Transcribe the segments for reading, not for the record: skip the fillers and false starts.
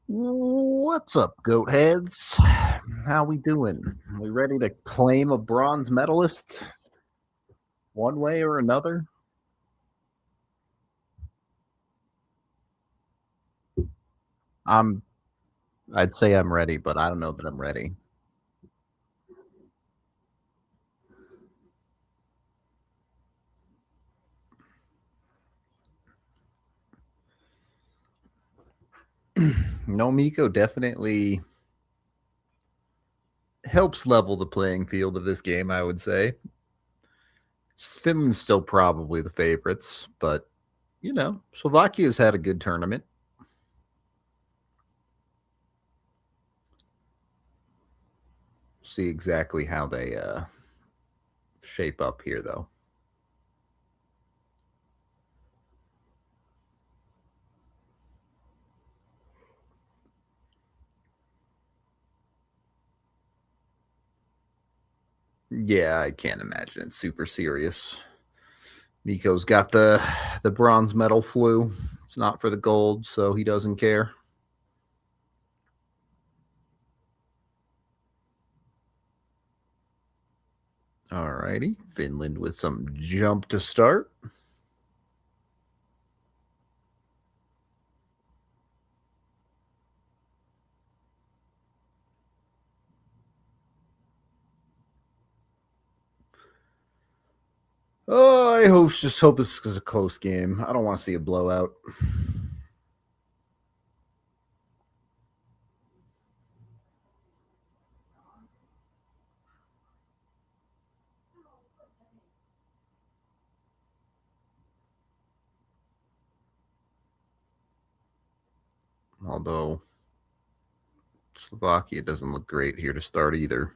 What's up, goat heads? How we doing? We ready to claim a bronze medalist one way or another? I'm I'd say I'm ready, but I don't know that I'm ready. No, Miko definitely helps level the playing field of this game, I would say. Finland's still probably the favorites, but Slovakia's had a good tournament. See exactly how they shape up here, though. Yeah, I can't imagine it's super serious. Miko's got the bronze medal flu. It's not for the gold, so he doesn't care. Alrighty, Finland with some jump to start. Oh, I just hope this is a close game. I don't want to see a blowout. Although Slovakia doesn't look great here to start either.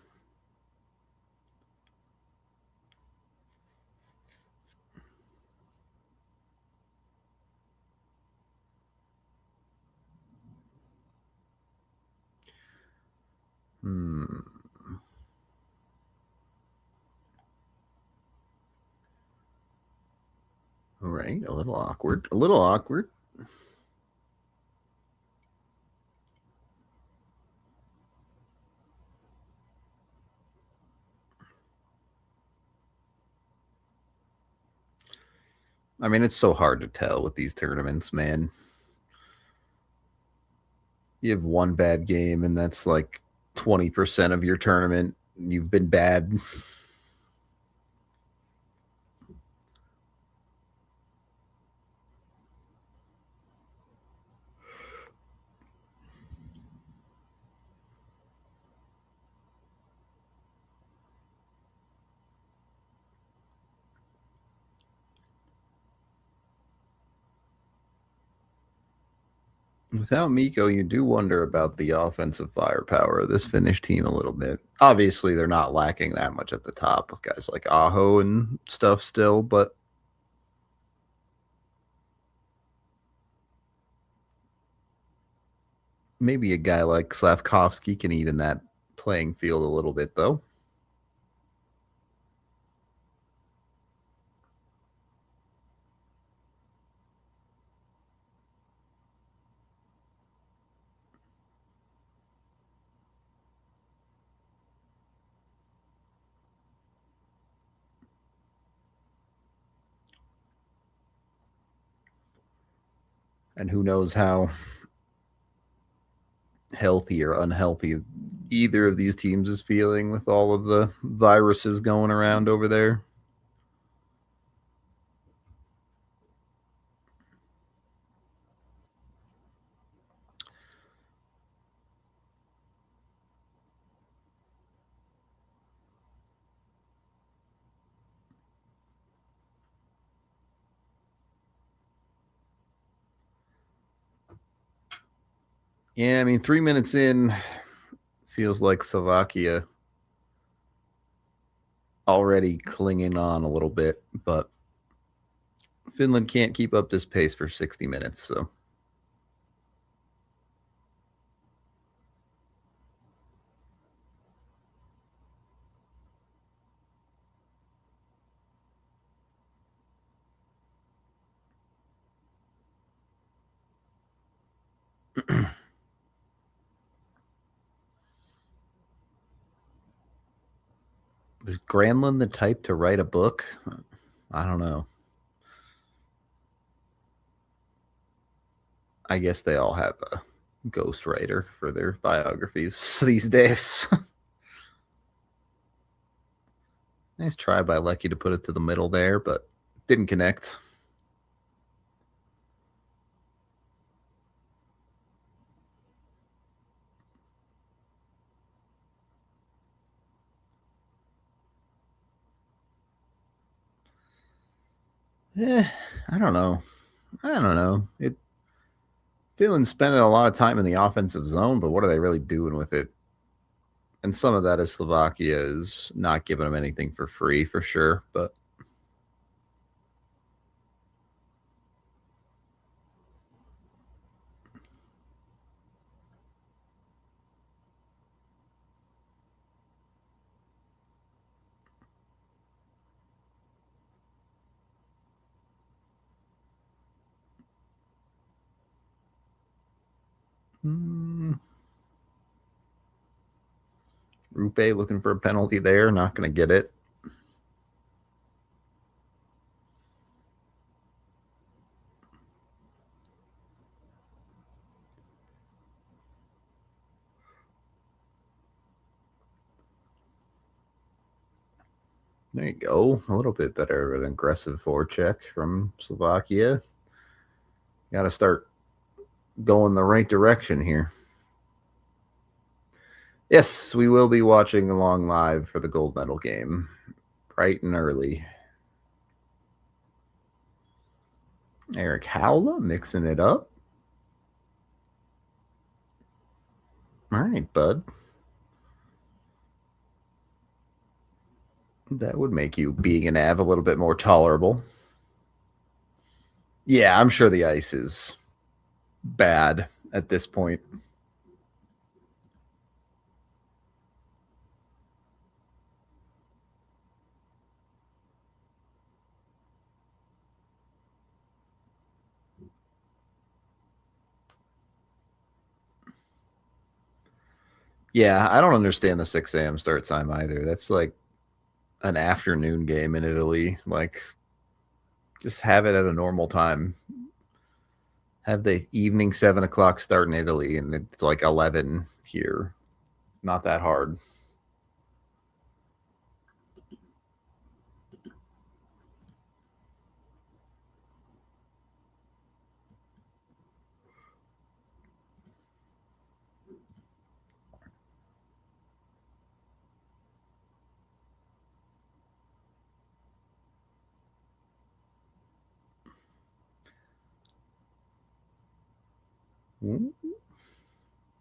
All right, a little awkward. A little awkward. I mean, it's so hard to tell with these tournaments, man. You have one bad game, and that's like 20% of your tournament. You've been bad. Without Miko, you do wonder about the offensive firepower of this Finnish team a little bit. Obviously, they're not lacking that much at the top with guys like Aho and stuff still, but maybe a guy like Slavkovsky can even that playing field a little bit, though. And who knows how healthy or unhealthy either of these teams is feeling with all of the viruses going around over there. Yeah, I mean, 3 minutes in feels like Slovakia already clinging on a little bit, but Finland can't keep up this pace for 60 minutes, so. Is Granlund the type to write a book? I don't know. I guess they all have a ghostwriter for their biographies these days. Nice try by Lecky to put it to the middle there, but didn't connect. I don't know. Finland's spending a lot of time in the offensive zone, but what are they really doing with it? And some of that is Slovakia is not giving them anything for free, for sure. But Rupe looking for a penalty there, not going to get it. There you go. A little bit better of an aggressive forecheck from Slovakia. Got to start going the right direction here. Yes, we will be watching along live for the gold medal game, bright and early. Eric Howla mixing it up. All right, bud. That would make you being an Av a little bit more tolerable. Yeah, I'm sure the ice is bad at this point. Yeah, I don't understand the 6 a.m. start time either. That's like an afternoon game in Italy. Like, just have it at a normal time. Have the evening 7 o'clock start in Italy, and it's like 11 here. Not that hard.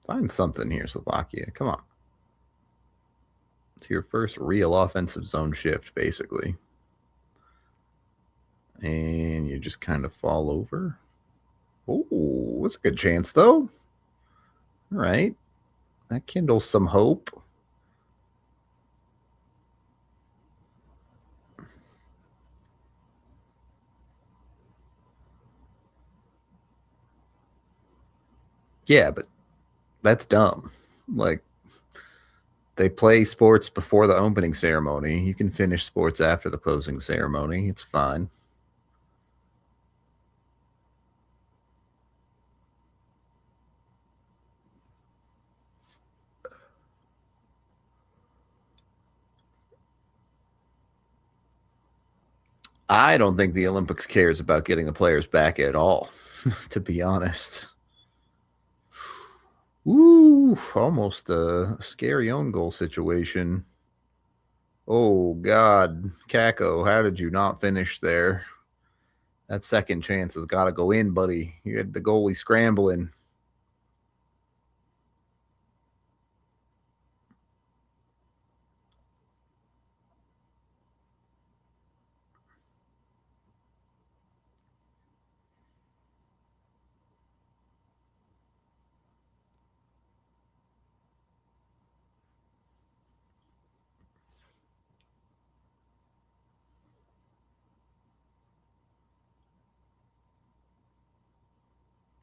Find something here, Slovakia. Come on. It's your first real offensive zone shift, basically. And you just kind of fall over. Oh, that's a good chance, though. All right. That kindles some hope. Yeah, but that's dumb. Like, they play sports before the opening ceremony. You can finish sports after the closing ceremony. It's fine. I don't think the Olympics cares about getting the players back at all, to be honest. Ooh, almost a scary own goal situation. Oh, God. Kako, how did you not finish there? That second chance has got to go in, buddy. You had the goalie scrambling.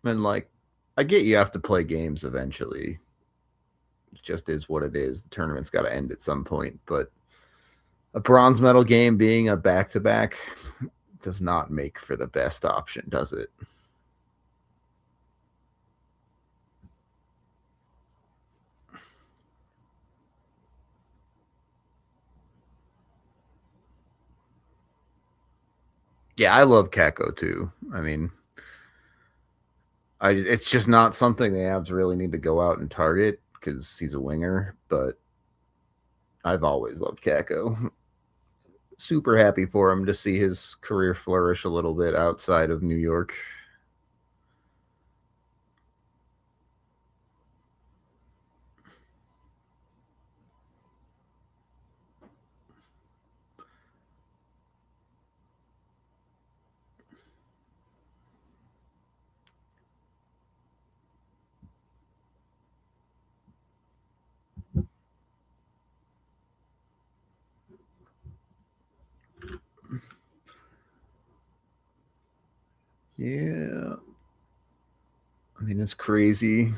And, like, I get you have to play games eventually. It just is what it is. The tournament's got to end at some point. But a bronze medal game being a back-to-back does not make for the best option, does it? Yeah, I love Kako too. I mean, it's just not something the Avs really need to go out and target because he's a winger, but I've always loved Kako. Super happy for him to see his career flourish a little bit outside of New York. Yeah. I mean, it's crazy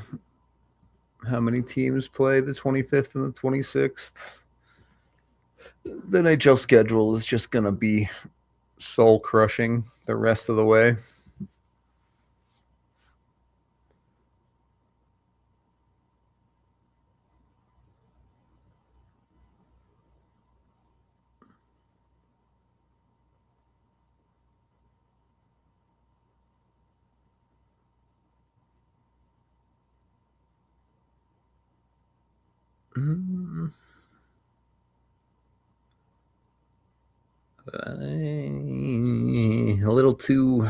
how many teams play the 25th and the 26th. The NHL schedule is just going to be soul crushing the rest of the way. Mm. A little too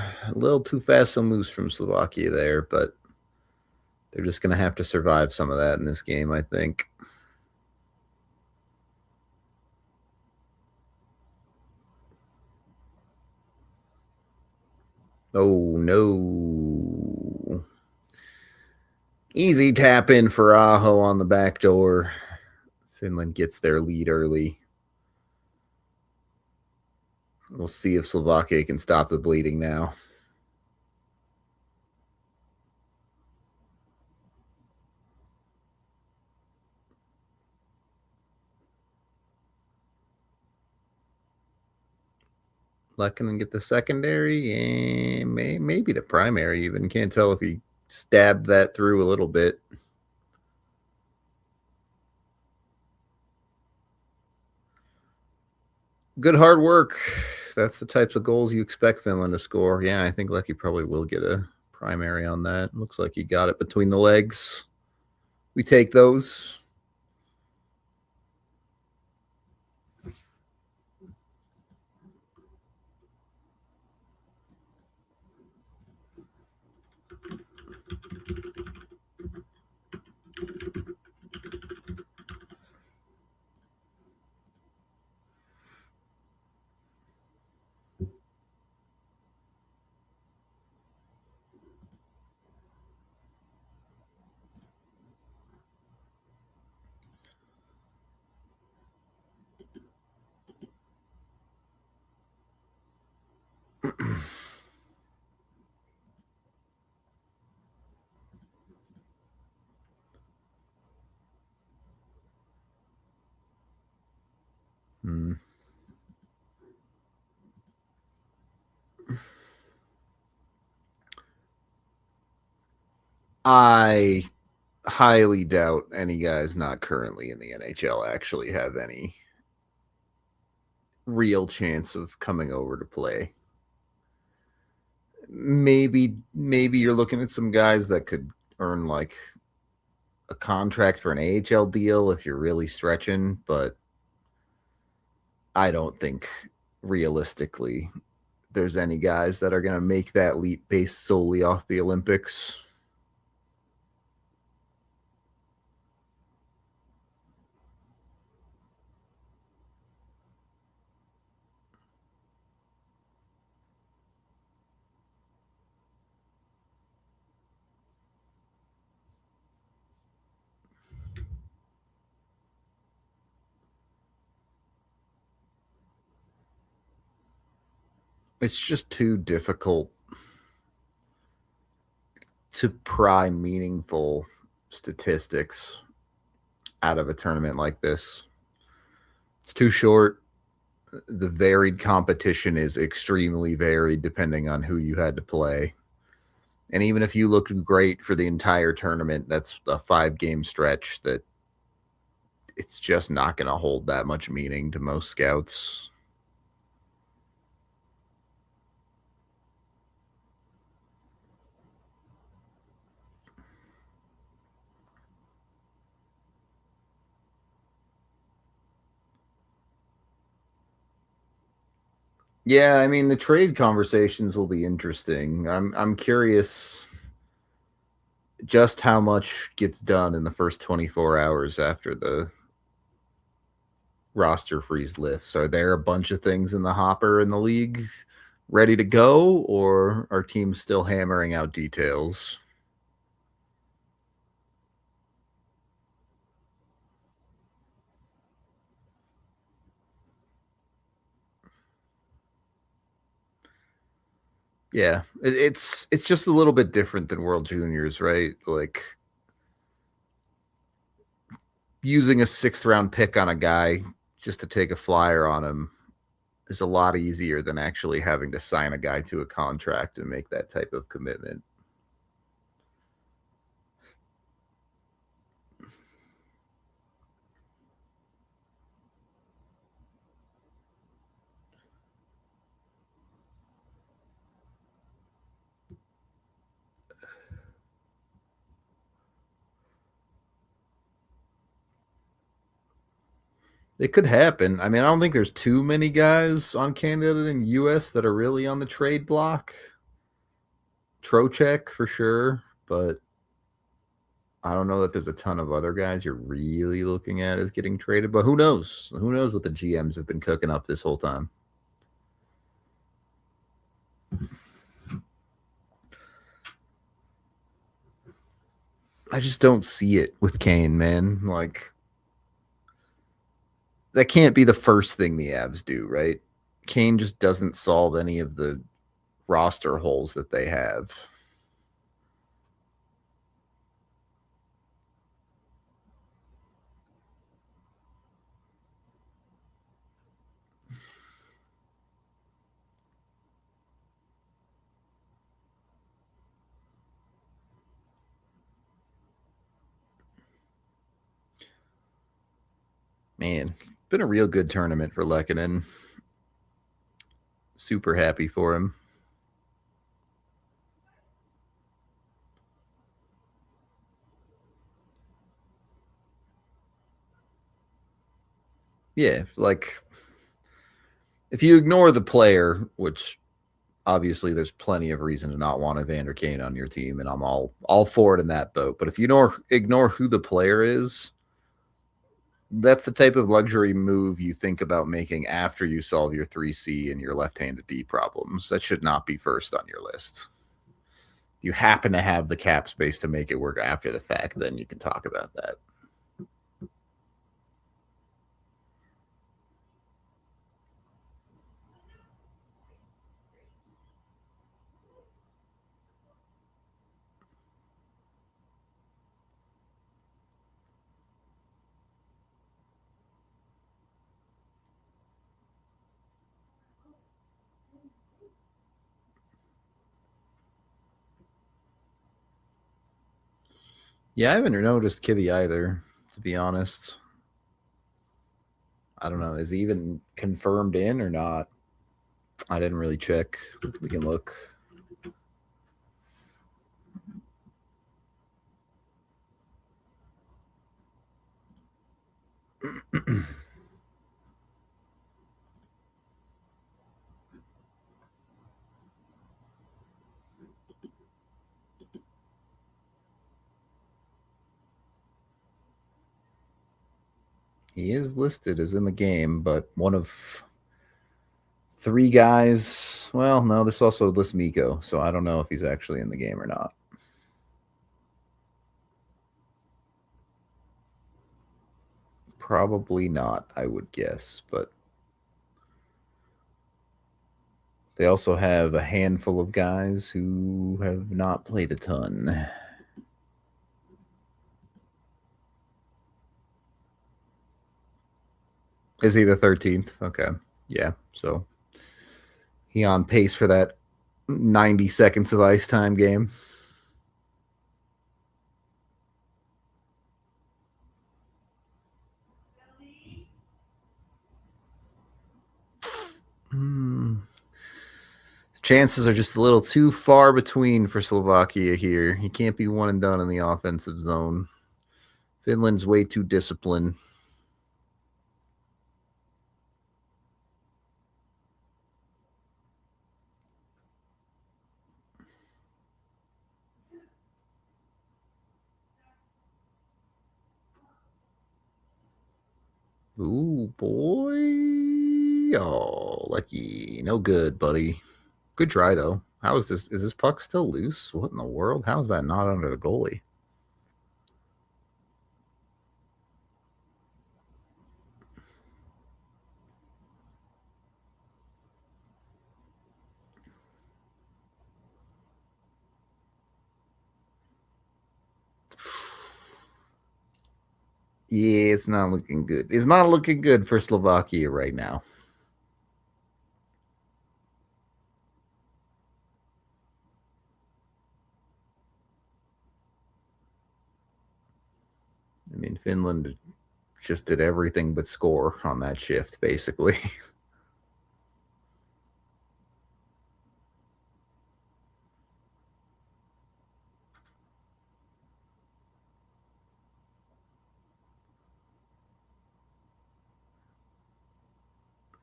fast and loose from Slovakia there, but they're just going to have to survive some of that in this game, I think. Oh no. Easy tap in for Aho on the back door. Finland gets their lead early. We'll see if Slovakia can stop the bleeding now. Lehkonen get the secondary and maybe the primary even. Can't tell if he stabbed that through a little bit. Good hard work. That's the types of goals you expect Finland to score. Yeah, I think Lecky probably will get a primary on that. Looks like he got it between the legs. We take those. I highly doubt any guys not currently in the NHL actually have any real chance of coming over to play. Maybe you're looking at some guys that could earn like a contract for an AHL deal if you're really stretching, but I don't think realistically there's any guys that are going to make that leap based solely off the Olympics. It's just too difficult to pry meaningful statistics out of a tournament like this. It's too short. the varied competition is extremely varied depending on who you had to play. And even if you looked great for the entire tournament, that's a 5-game stretch that it's just not going to hold that much meaning to most scouts. Yeah, I mean the trade conversations will be interesting. I'm curious just how much gets done in the first 24 hours after the roster freeze lifts. Are there a bunch of things in the hopper in the league ready to go, or are teams still hammering out details? Yeah, it's just a little bit different than World Juniors, right? Like using a 6th-round pick on a guy just to take a flyer on him is a lot easier than actually having to sign a guy to a contract and make that type of commitment. It could happen. I mean, I don't think there's too many guys on Canada and US that are really on the trade block. Trocheck for sure, but I don't know that there's a ton of other guys you're really looking at as getting traded. But who knows? Who knows what the GMs have been cooking up this whole time? I just don't see it with Kane, man. Like that can't be the first thing the Avs do, right? Kane just doesn't solve any of the roster holes that they have. Man, been a real good tournament for Lehkonen. Super happy for him. Yeah, like if you ignore the player, which obviously there's plenty of reason to not want Evander Kane on your team, and I'm all for it in that boat. But if you ignore who the player is, that's the type of luxury move you think about making after you solve your 3C and your left-handed D problems. That should not be first on your list. You happen to have the cap space to make it work after the fact, then you can talk about that. Yeah, I haven't noticed Kivy either, to be honest. I don't know. Is he even confirmed in or not? I didn't really check. We can look. He is listed as in the game, but one of 3 guys. Well, no, this also lists Miko, so I don't know if he's actually in the game or not. Probably not, I would guess, but they also have a handful of guys who have not played a ton. Is he the 13th? Okay. Yeah, so he on pace for that 90 seconds of ice time game. Chances are just a little too far between for Slovakia here. He can't be one and done in the offensive zone. Finland's way too disciplined. Ooh, boy. Oh, lucky. No good, buddy. Good try, though. How is this? Is this puck still loose? What in the world? How is that not under the goalie? Yeah, it's not looking good. It's not looking good for Slovakia right now. I mean, Finland just did everything but score on that shift, basically.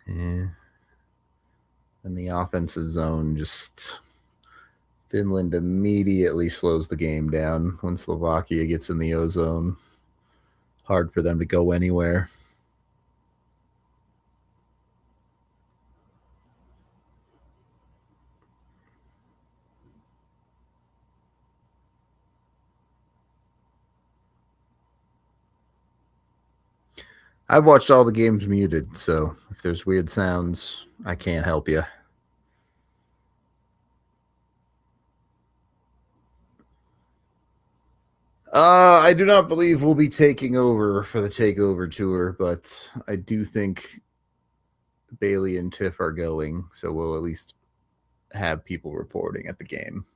Yeah. And the offensive zone just Finland immediately slows the game down when Slovakia gets in the O zone. Hard for them to go anywhere. I've watched all the games muted, so if there's weird sounds, I can't help you. I do not believe we'll be taking over for the takeover tour, but I do think Bailey and Tiff are going, so we'll at least have people reporting at the game.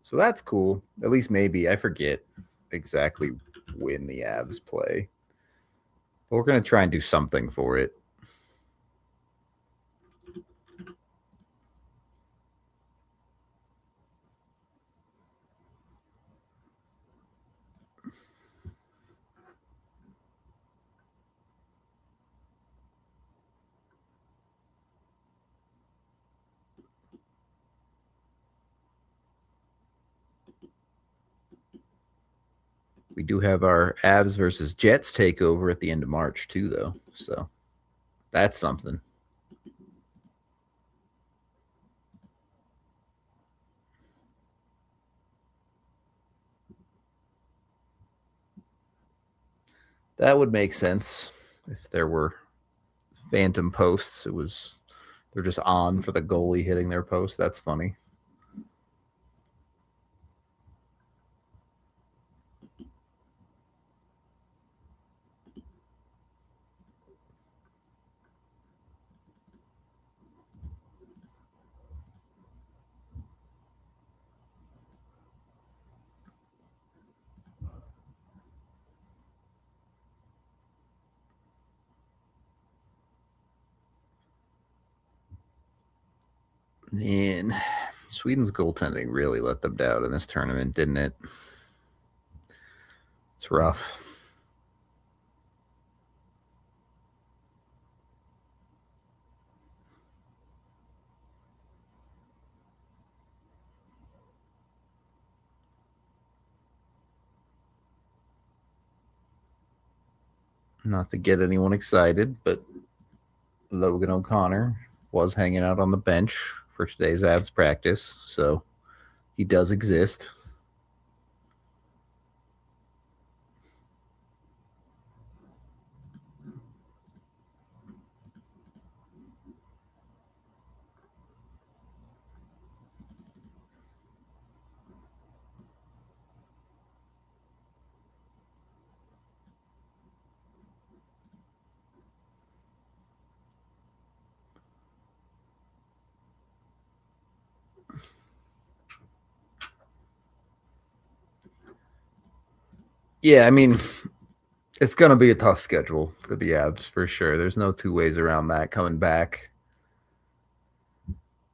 So that's cool. At least maybe. I forget exactly when the Avs play. But we're going to try and do something for it. We do have our Avs versus Jets takeover at the end of March, too, though. So that's something. That would make sense if there were phantom posts. They're just on for the goalie hitting their post. That's funny. Man, Sweden's goaltending really let them down in this tournament, didn't it? It's rough. Not to get anyone excited, but Logan O'Connor was hanging out on the bench for today's Avs practice, so he does exist. Yeah, I mean, it's going to be a tough schedule for the Avs for sure. There's no two ways around that coming back.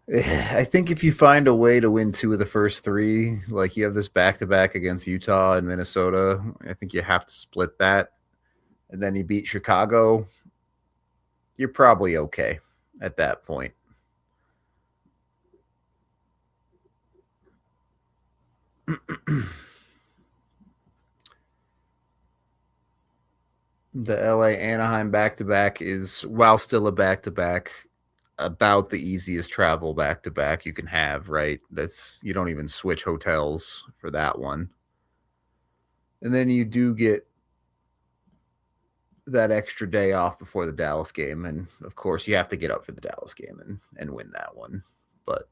I think if you find a way to win 2 of the first 3, like you have this back-to-back against Utah and Minnesota, I think you have to split that. And then you beat Chicago, you're probably okay at that point. The LA Anaheim back to back is, while still a back to back, about the easiest travel back to back you can have, right? That's, you don't even switch hotels for that one. And then you do get that extra day off before the Dallas game. And of course, you have to get up for the Dallas game and win that one. But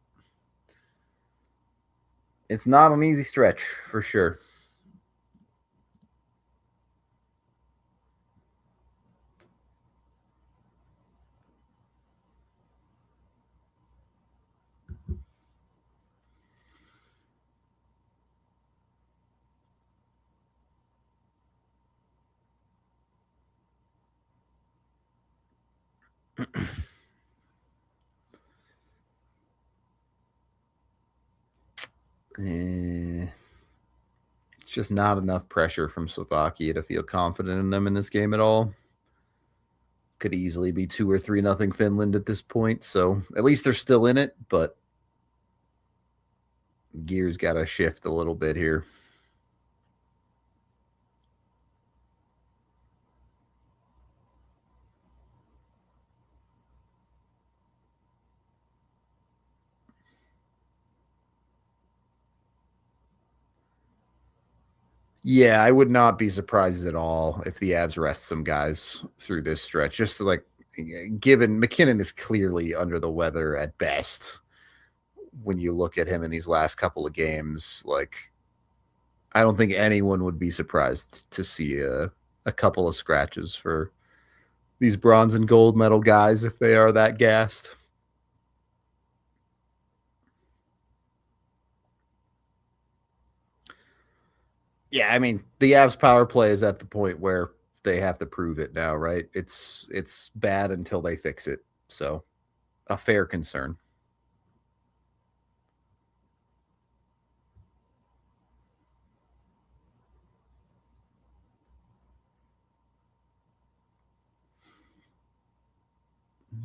it's not an easy stretch for sure. It's just not enough pressure from Slovakia to feel confident in them in this game at all. Could easily be 2 or 3-0 Finland at this point. So at least they're still in it, but gears got to shift a little bit here. Yeah, I would not be surprised at all if the Avs rest some guys through this stretch. Just to, like, given McKinnon is clearly under the weather at best when you look at him in these last couple of games, like, I don't think anyone would be surprised to see a couple of scratches for these bronze and gold medal guys if they are that gassed. Yeah, I mean, the Avs power play is at the point where they have to prove it now, right? It's bad until they fix it. So, a fair concern.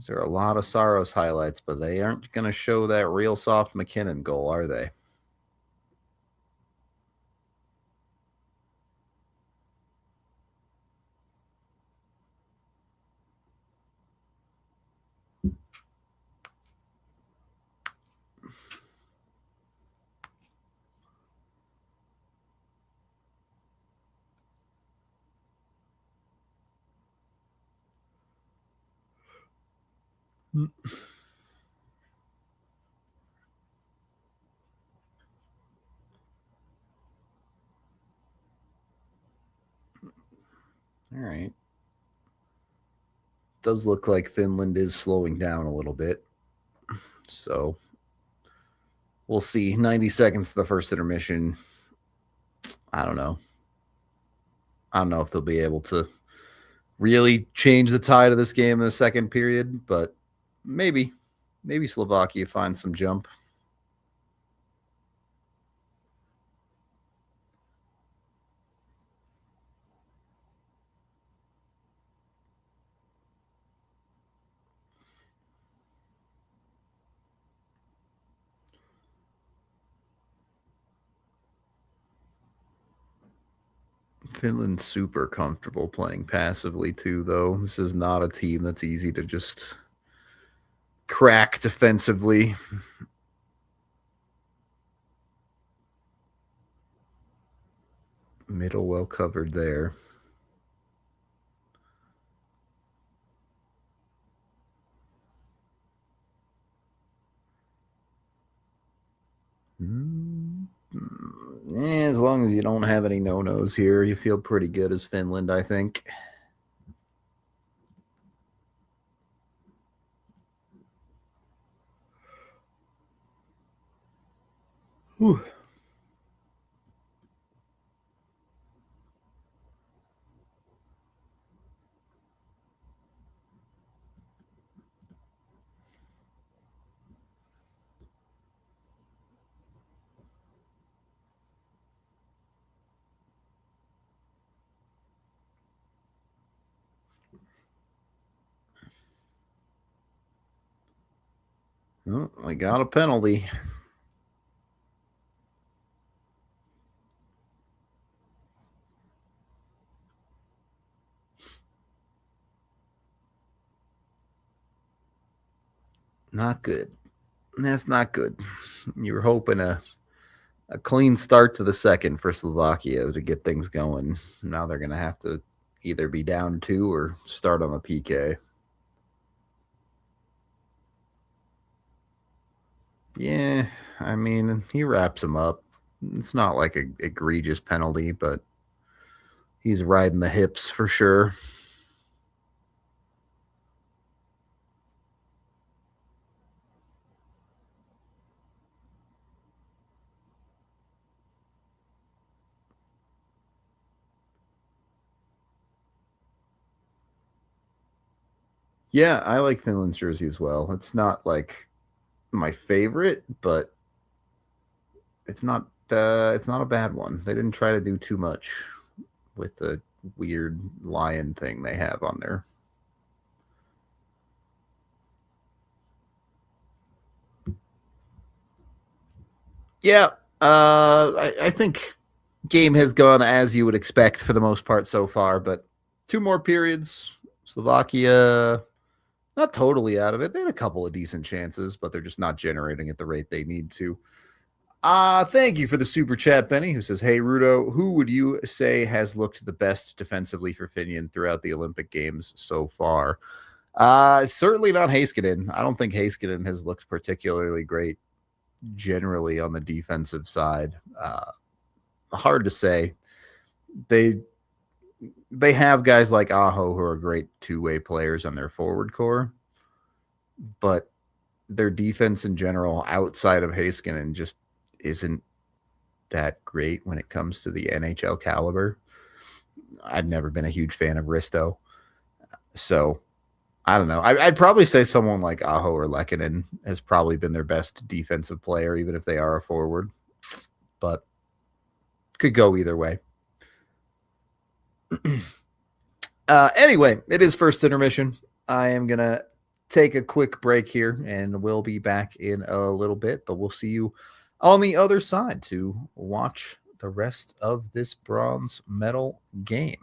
There are a lot of Saros highlights, but they aren't going to show that real soft McKinnon goal, are they? All right. Does look like Finland is slowing down a little bit. So we'll see. 90 seconds to the first intermission. I don't know. I don't know if they'll be able to really change the tide of this game in the second period, but maybe. Maybe Slovakia finds some jump. Finland's super comfortable playing passively too, though. This is not a team that's easy to just crack defensively. Middle well covered there. As long as you don't have any no-nos here, you feel pretty good as Finland, I think. Whew. Oh, we got a penalty. Not good. That's not good. You were hoping a clean start to the second for Slovakia to get things going. Now they're going to have to either be down 2 or start on the PK. Yeah, I mean, he wraps him up. It's not like a egregious penalty, but he's riding the hips for sure. Yeah, I like Finland's jersey as well. It's not like my favorite, but it's not a bad one. They didn't try to do too much with the weird lion thing they have on there. Yeah, I think game has gone as you would expect for the most part so far, but 2 more periods. Slovakia not totally out of it. They had a couple of decent chances, but they're just not generating at the rate they need to. Thank you for the super chat, Benny, who says, "Hey Rudo, who would you say has looked the best defensively for Finland throughout the Olympic Games so far?" Certainly not Heiskanen. I don't think Heiskanen has looked particularly great generally on the defensive side. Hard to say. They they have guys like Aho who are great two-way players on their forward core, but their defense in general outside of Heiskanen just isn't that great when it comes to the NHL caliber. I've never been a huge fan of Risto, so I don't know. I'd probably say someone like Aho or Lehkonen has probably been their best defensive player, even if they are a forward, but could go either way. Anyway, it is first intermission. I am going to take a quick break here and we'll be back in a little bit, but we'll see you on the other side to watch the rest of this bronze medal game.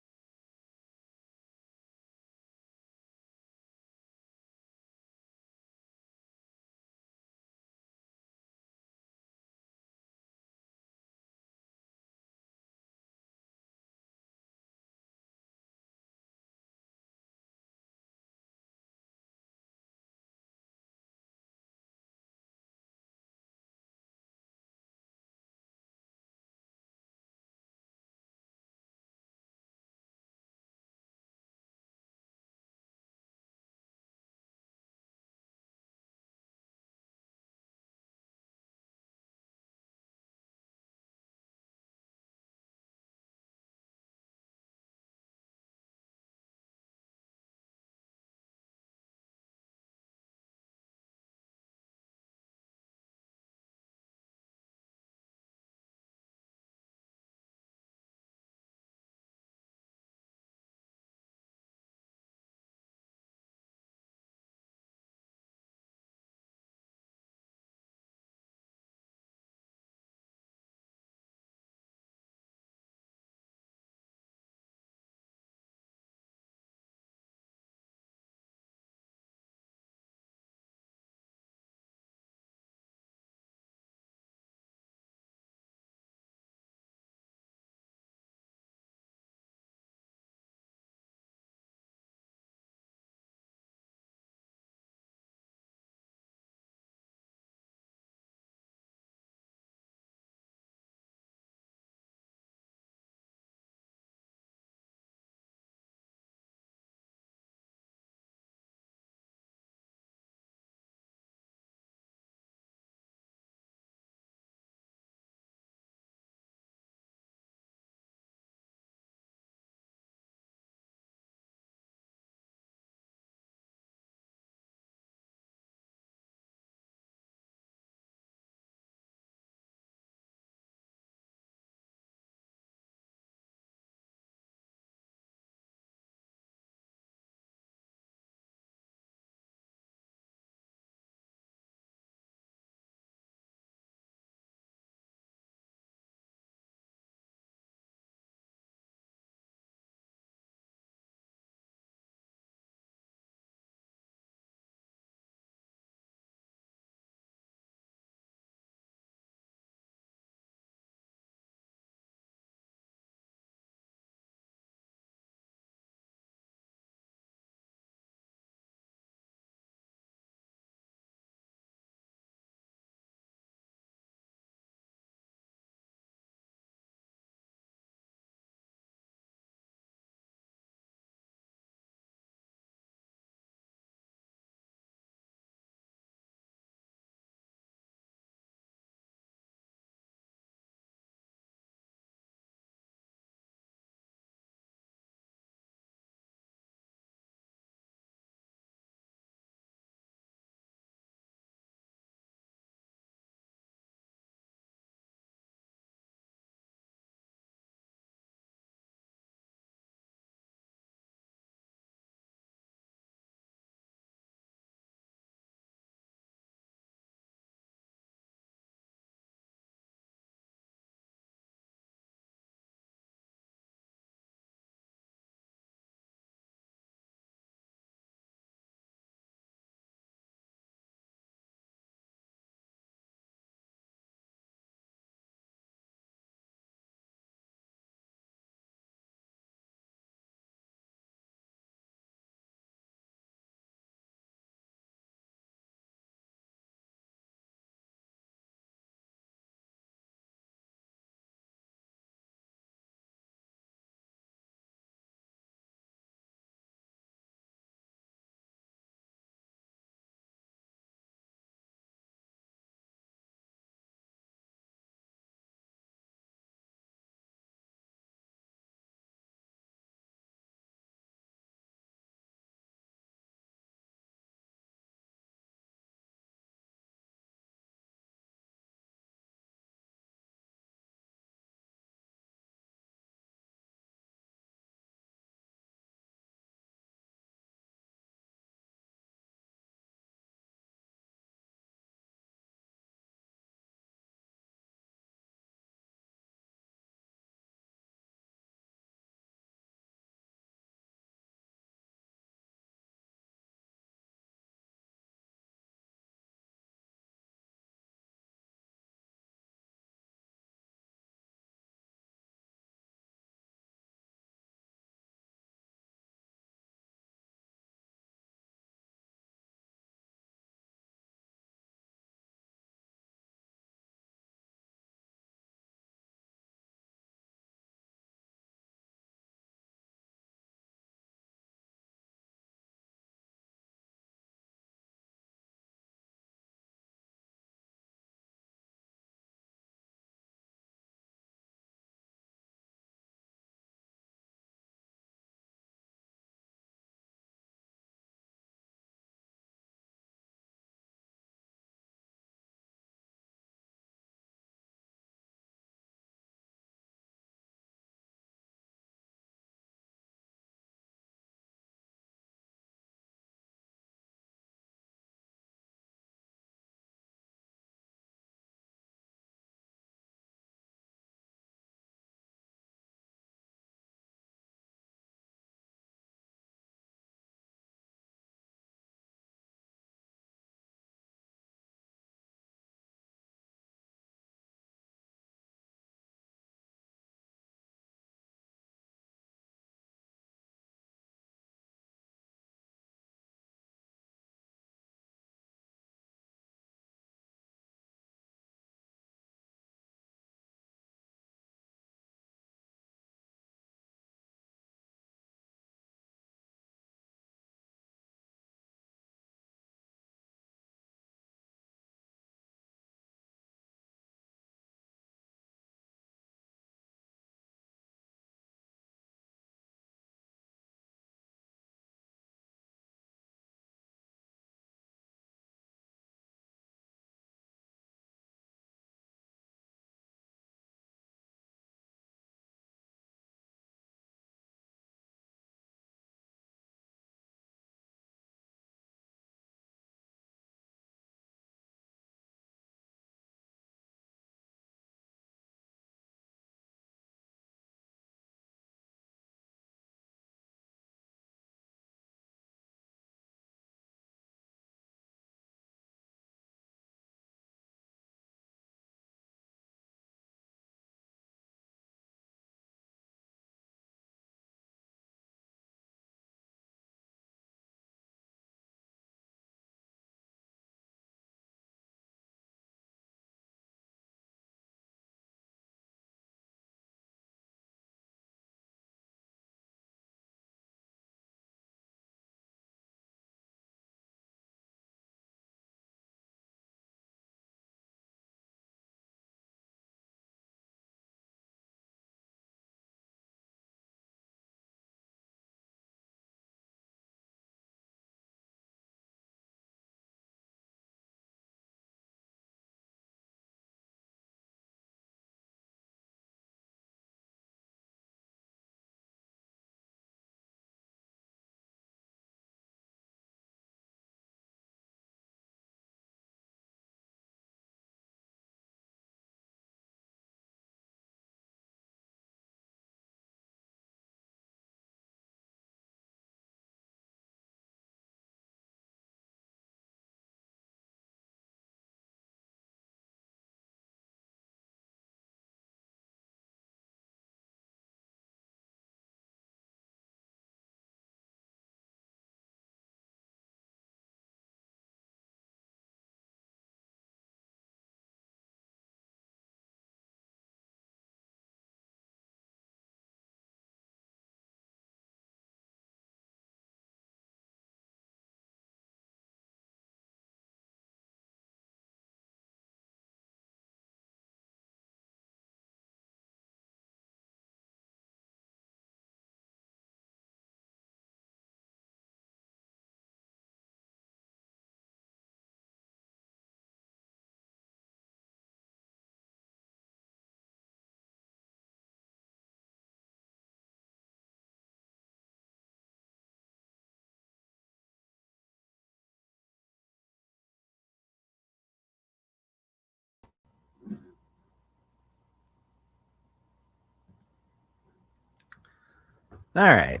All right.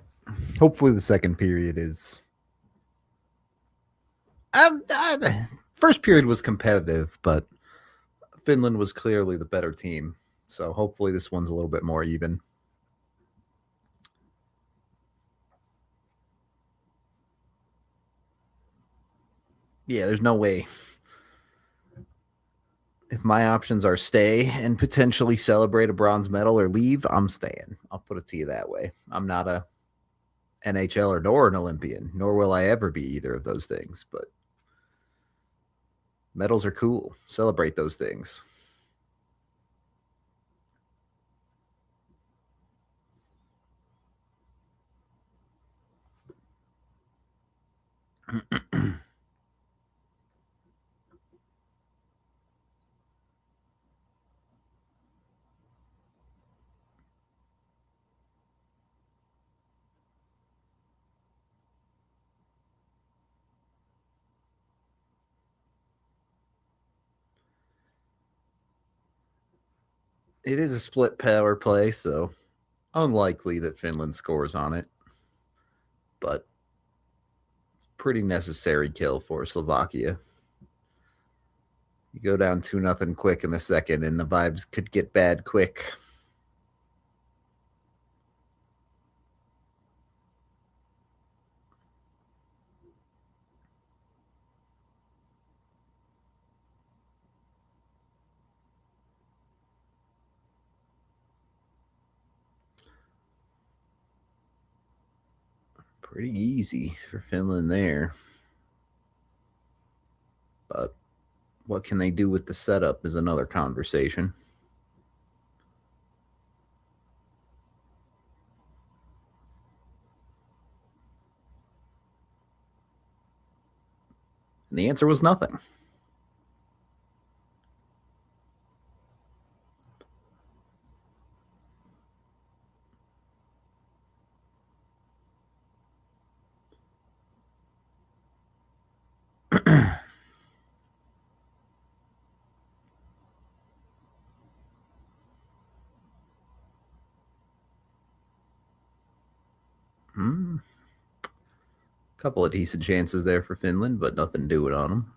Hopefully the second period is. First period was competitive, but Finland was clearly the better team. So hopefully this one's a little bit more even. Yeah, there's no way. If my options are stay and potentially celebrate a bronze medal or leave, I'm staying. I'll put it to you that way. I'm not a NHLer nor an Olympian, nor will I ever be either of those things. But medals are cool. Celebrate those things. It is a split power play, so unlikely that Finland scores on it, but pretty necessary kill for Slovakia. You go down 2-0 quick in the second, and the vibes could get bad quick. Pretty easy for Finland there. But what can they do with the setup is another conversation. And the answer was nothing. Couple of decent chances there for Finland, but nothing doing on them.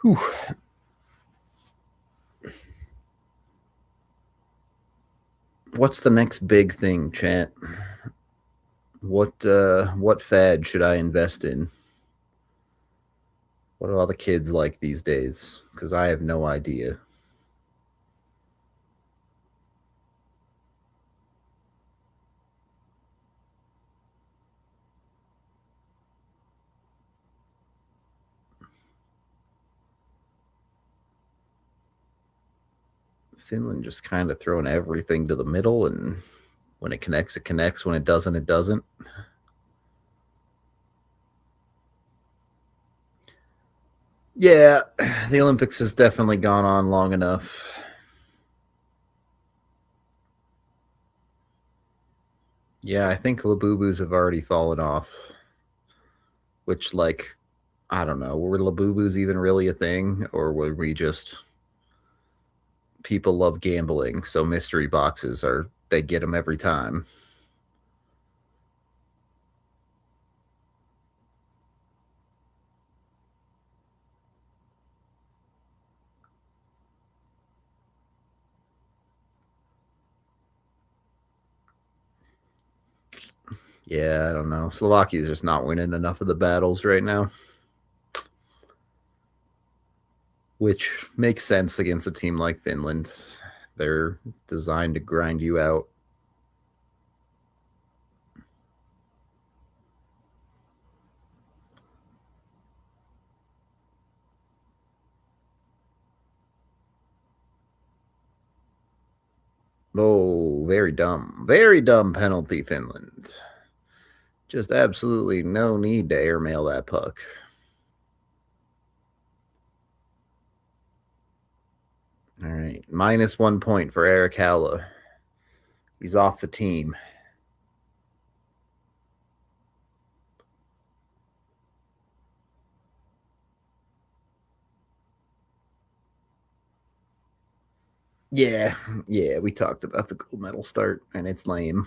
Whew. What's the next big thing, chat? What fad should I invest in? What are all the kids like these days? Because I have no idea. Finland just kind of throwing everything to the middle, and when it connects, it connects. When it doesn't, it doesn't. Yeah, the Olympics has definitely gone on long enough. Yeah, I think Labubus have already fallen off. Which, like, I don't know, were Labubus even really a thing, or were we just people love gambling, so mystery boxes are they get them every time? Yeah, I don't know. Slovakia's just not winning enough of the battles right now, which makes sense against a team like Finland. They're designed to grind you out. Oh, very dumb. Very dumb penalty, Finland. Just absolutely no need to airmail that puck. right. -1 point for Eric Haula. He's off the team. Yeah, we talked about the gold medal start, and it's lame.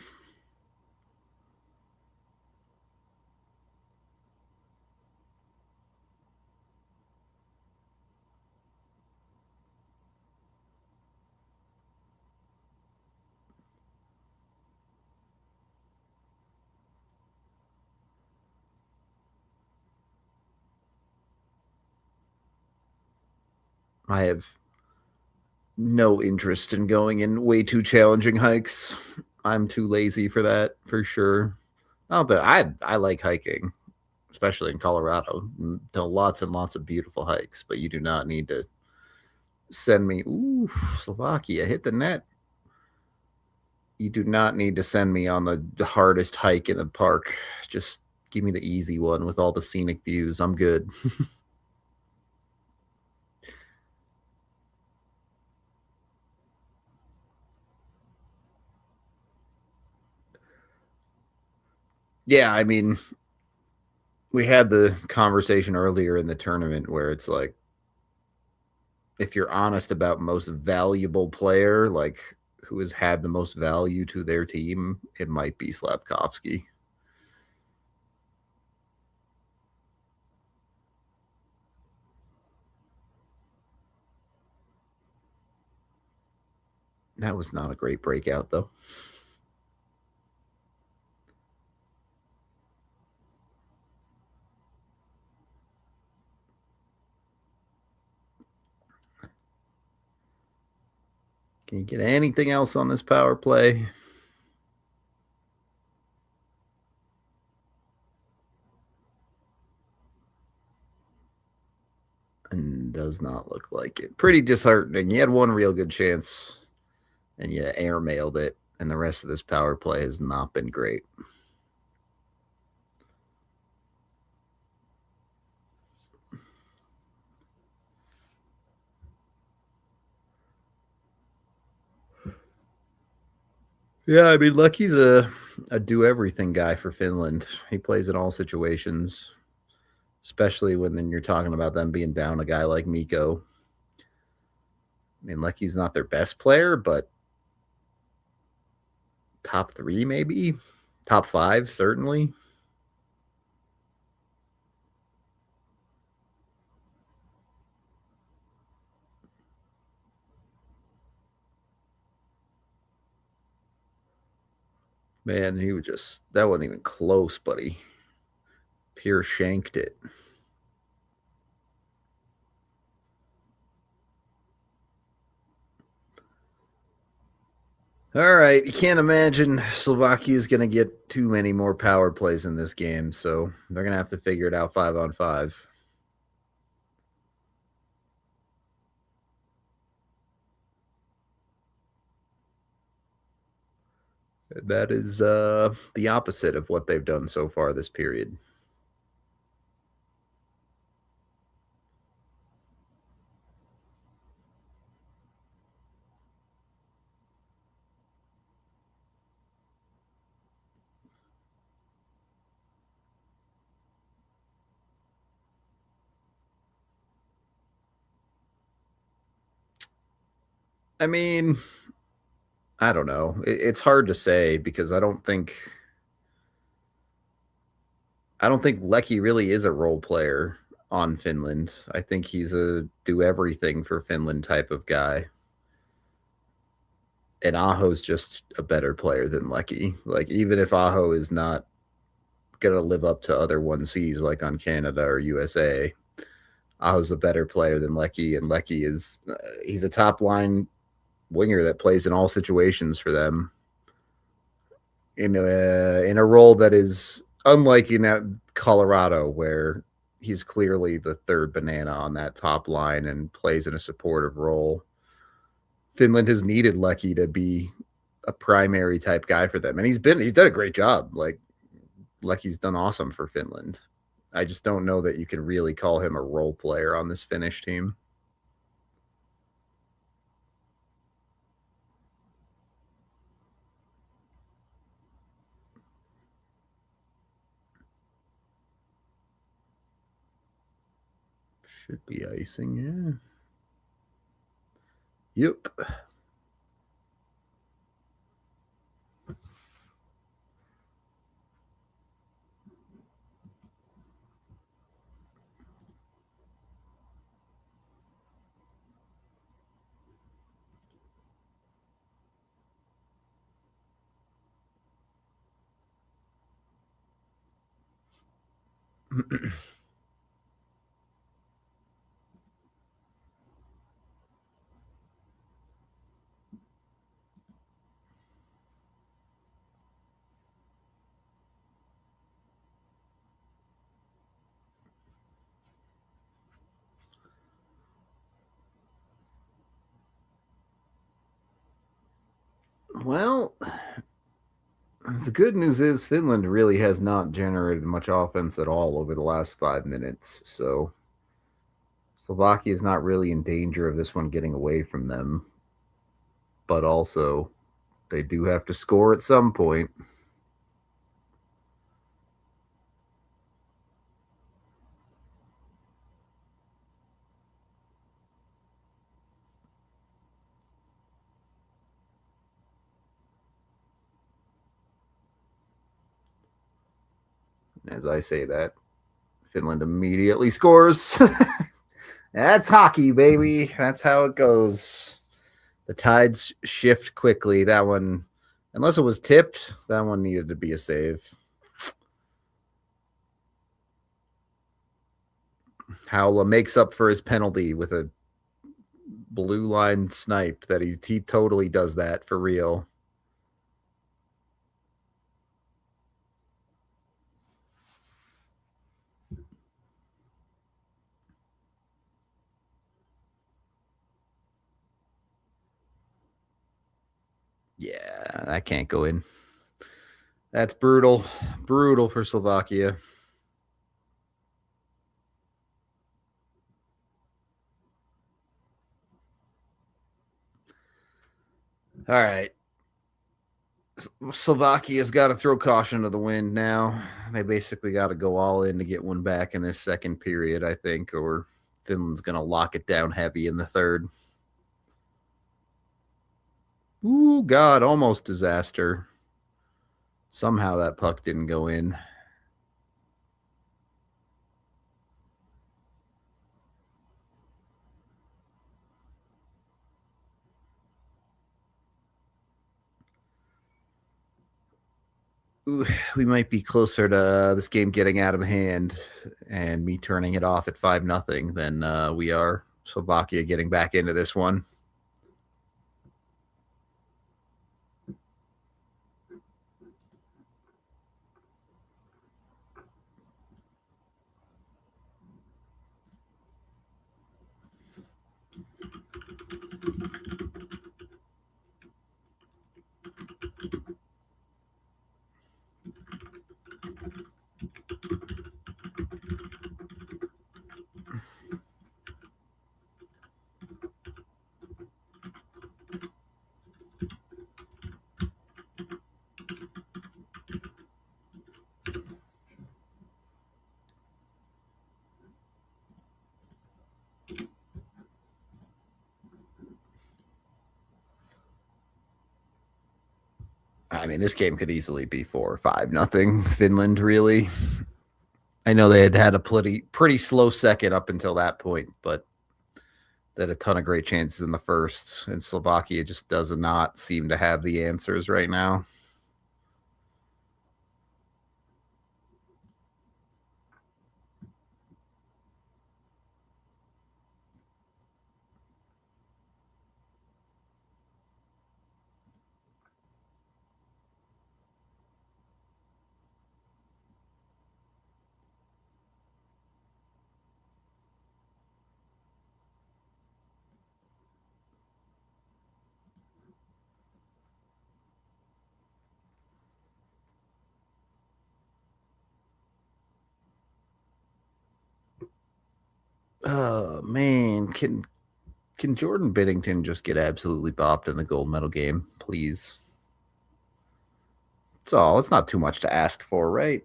I have no interest in going in way too challenging hikes. I'm too lazy for that, for sure. Not that I like hiking, especially in Colorado. Lots and lots of beautiful hikes, but you do not need to send me. Ooh, Slovakia hit the net. You do not need to send me on the hardest hike in the park. Just give me the easy one with all the scenic views. I'm good. Yeah, I mean, we had the conversation earlier in the tournament where it's like, if you're honest about most valuable player, like who has had the most value to their team, it might be Slavkovsky. That was not a great breakout, though. Can you get anything else on this power play? And does not look like it. Pretty disheartening. You had one real good chance, and you airmailed it, and the rest of this power play has not been great. Yeah, I mean, Lucky's a do everything guy for Finland. He plays in all situations, especially when then you're talking about them being down a guy like Mikko. I mean, Lucky's not their best player, but top 3 maybe, top 5 certainly. Man, he was just that wasn't even close, buddy. Pure shanked it. All right, you can't imagine Slovakia is going to get too many more power plays in this game, so they're going to have to figure it out 5-on-5. That is the opposite of what they've done so far this period. I mean, I don't know. It's hard to say because I don't think Lecky really is a role player on Finland. I think he's a do everything for Finland type of guy. And Aho's just a better player than Lecky. Like, even if Aho is not going to live up to other 1Cs like on Canada or USA, Aho's a better player than Lecky. And Lecky is, he's a top line winger that plays in all situations for them in a role that is unlike in that Colorado where he's clearly the third banana on that top line and plays in a supportive role. Finland has needed Lecky to be a primary type guy for them, and he's done a great job. Like Lecky's done awesome for Finland. I just don't know that you can really call him a role player on this Finnish team. Should be icing, yeah. Yep. Well, the good news is Finland really has not generated much offense at all over the last 5 minutes. So Slovakia is not really in danger of this one getting away from them. But also, they do have to score at some point. As I say that, Finland immediately scores. That's hockey, baby. That's how it goes. The tides shift quickly. That one, unless it was tipped, that one needed to be a save. Howla makes up for his penalty with a blue line snipe that he totally does that for real. Yeah, that can't go in. That's brutal. Brutal for Slovakia. All right. Slovakia's got to throw caution to the wind now. They basically got to go all in to get one back in this second period, I think, or Finland's going to lock it down heavy in the third. Ooh, God, almost disaster. Somehow that puck didn't go in. Ooh, we might be closer to this game getting out of hand and me turning it off at 5-0 than we are Slovakia getting back into this one. I mean, this game could easily be 4 or 5-0 Finland. Really, I know they had a pretty slow second up until that point, but they had a ton of great chances in the first, and Slovakia just does not seem to have the answers right now. Oh man, can Jordan Binnington just get absolutely bopped in the gold medal game, please? It's all. It's not too much to ask for, right?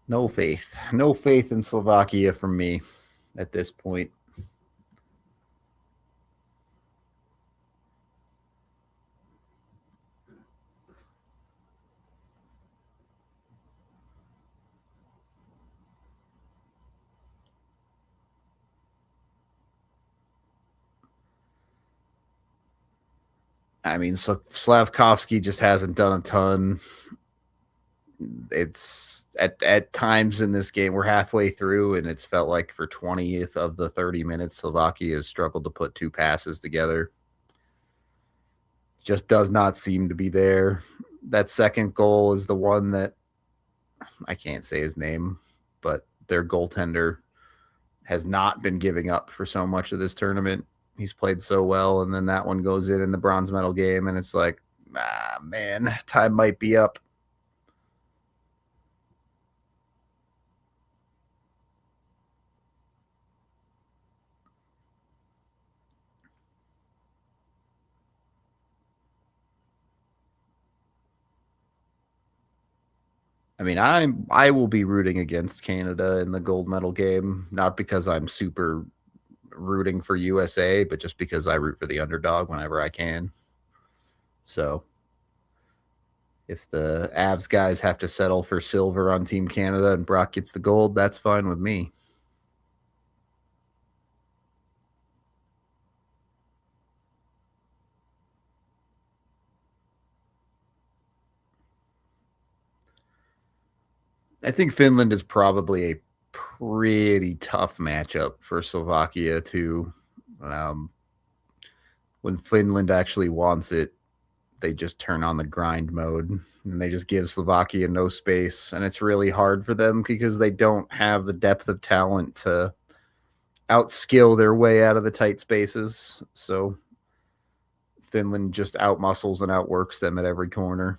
No faith. No faith in Slovakia from me at this point. I mean, Slavkovsky just hasn't done a ton. It's at times in this game, we're halfway through, and it's felt like for 20 of the 30 minutes, Slovakia has struggled to put two passes together. Just does not seem to be there. That second goal is the one that I can't say his name, but their goaltender has not been giving up for so much of this tournament. He's played so well, and then that one goes in the bronze medal game, and it's like, man, time might be up. I mean, I will be rooting against Canada in the gold medal game, not because I'm super rooting for USA, but just because I root for the underdog whenever I can. So if the Avs guys have to settle for silver on Team Canada and Brock gets the gold, that's fine with me. I think Finland is probably a pretty tough matchup for Slovakia too. When Finland actually wants it, they just turn on the grind mode and they just give Slovakia no space. And it's really hard for them because they don't have the depth of talent to outskill their way out of the tight spaces. So Finland just outmuscles and outworks them at every corner.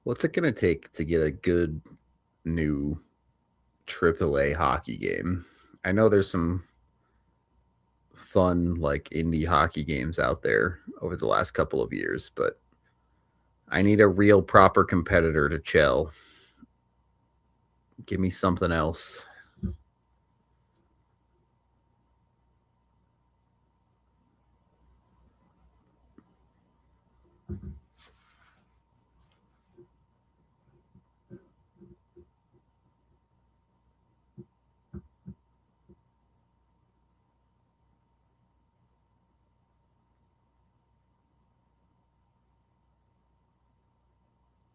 What's it going to take to get a good new AAA hockey game? I know there's some fun like indie hockey games out there over the last couple of years, but I need a real proper competitor to chill. Give me something else.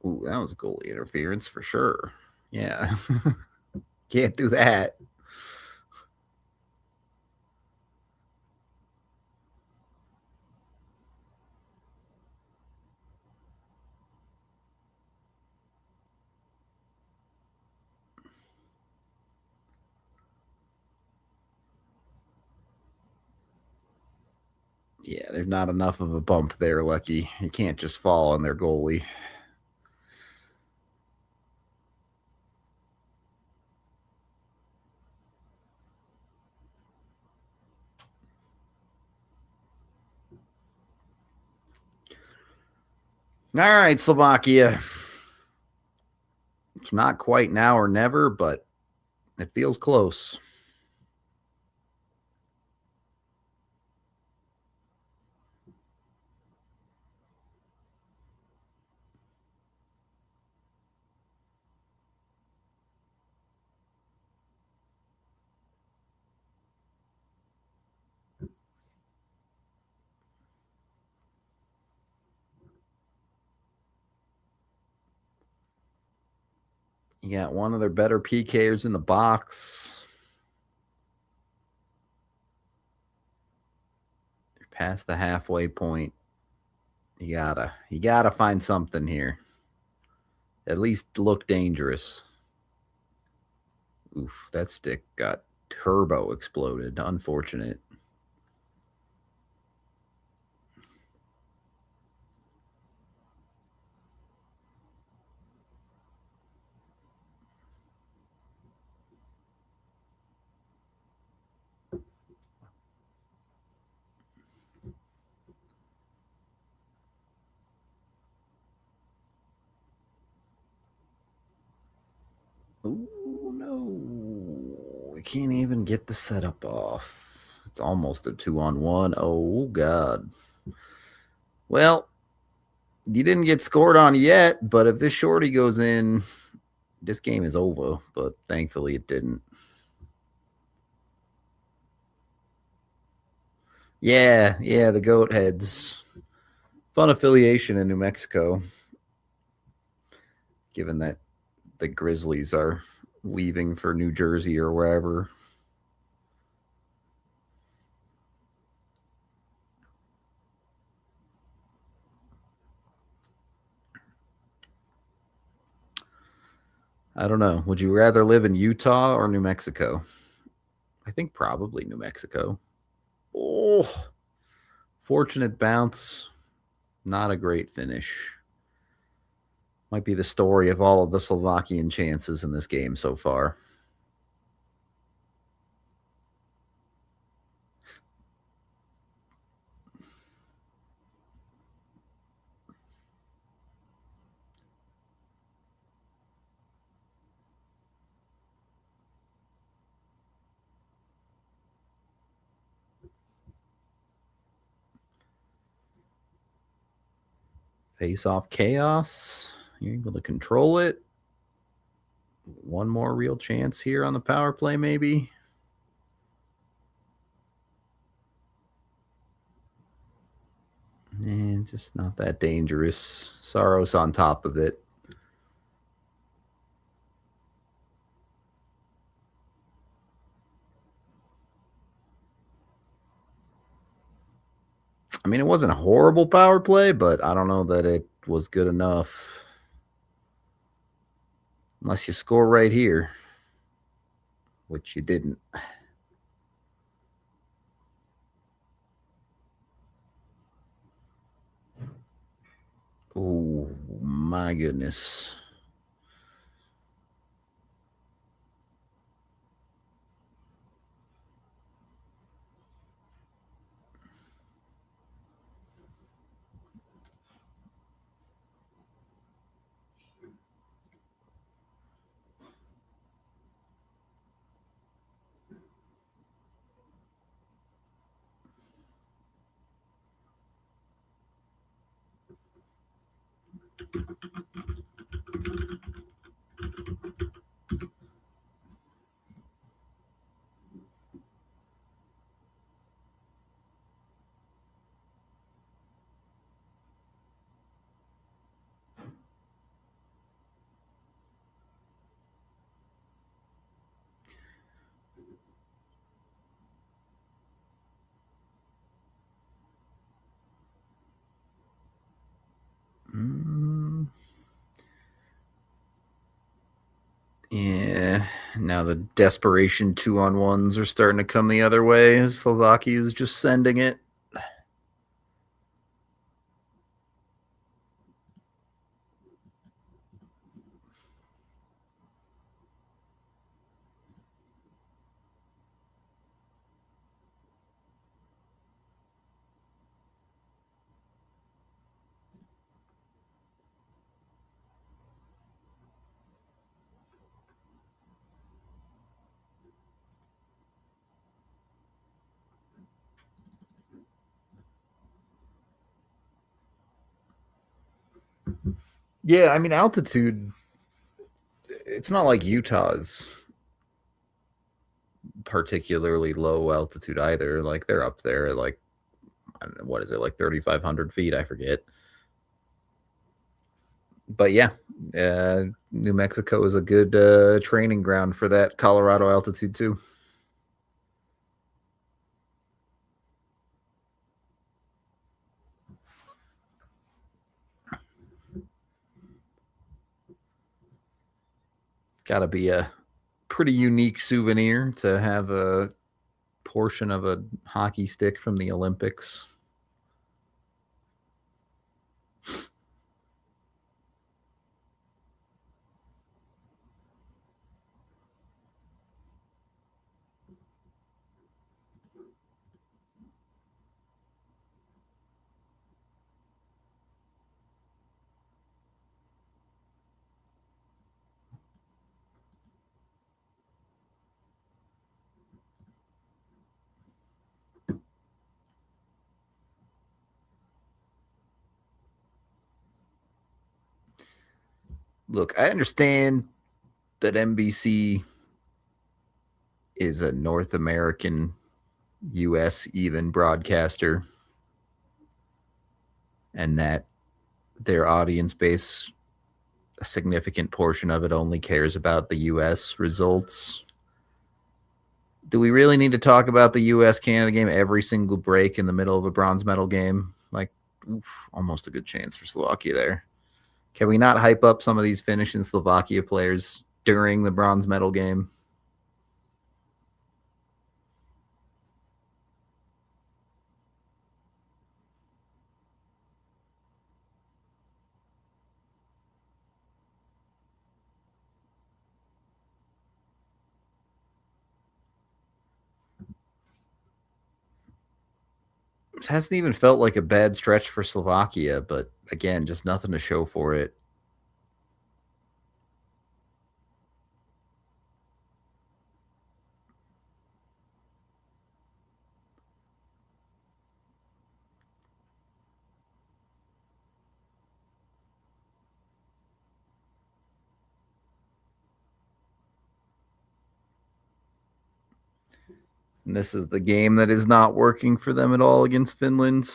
Ooh, that was goalie interference for sure. Yeah. Can't do that. Yeah, there's not enough of a bump there, Lucky. You can't just fall on their goalie. All right, Slovakia. It's not quite now or never, but it feels close. You got one of their better PKers in the box. You're past the halfway point. You gotta find something here. At least look dangerous. Oof, that stick got turbo exploded. Unfortunate. Ooh, no. We can't even get the setup off. It's almost a 2-on-1. Oh, God. Well, you didn't get scored on yet, but if this shorty goes in, this game is over. But thankfully, it didn't. Yeah, the goat heads. Fun affiliation in New Mexico, given that the Grizzlies are leaving for New Jersey or wherever. I don't know. Would you rather live in Utah or New Mexico? I think probably New Mexico. Oh, fortunate bounce. Not a great finish. Might be the story of all of the Slovakian chances in this game so far. Face off chaos. You're able to control it. One more real chance here on the power play, maybe. And just not that dangerous. Saros on top of it. I mean, it wasn't a horrible power play, but I don't know that it was good enough. Unless you score right here, which you didn't. Oh, my goodness. Yeah, now the desperation 2-on-1s are starting to come the other way. Slovakia is just sending it. Yeah, I mean, altitude, it's not like Utah's particularly low altitude either. Like, they're up there, like, I don't know, what is it, like 3,500 feet? I forget. But yeah, New Mexico is a good training ground for that Colorado altitude too. Got to be a pretty unique souvenir to have a portion of a hockey stick from the Olympics. Look, I understand that NBC is a North American, US even broadcaster, and that their audience base, a significant portion of it, only cares about the US results. Do we really need to talk about the US Canada game every single break in the middle of a bronze medal game? Like, almost a good chance for Slovakia there. Can we not hype up some of these Finnish and Slovakia players during the bronze medal game? It hasn't even felt like a bad stretch for Slovakia, but again, just nothing to show for it. And this is the game that is not working for them at all against Finland.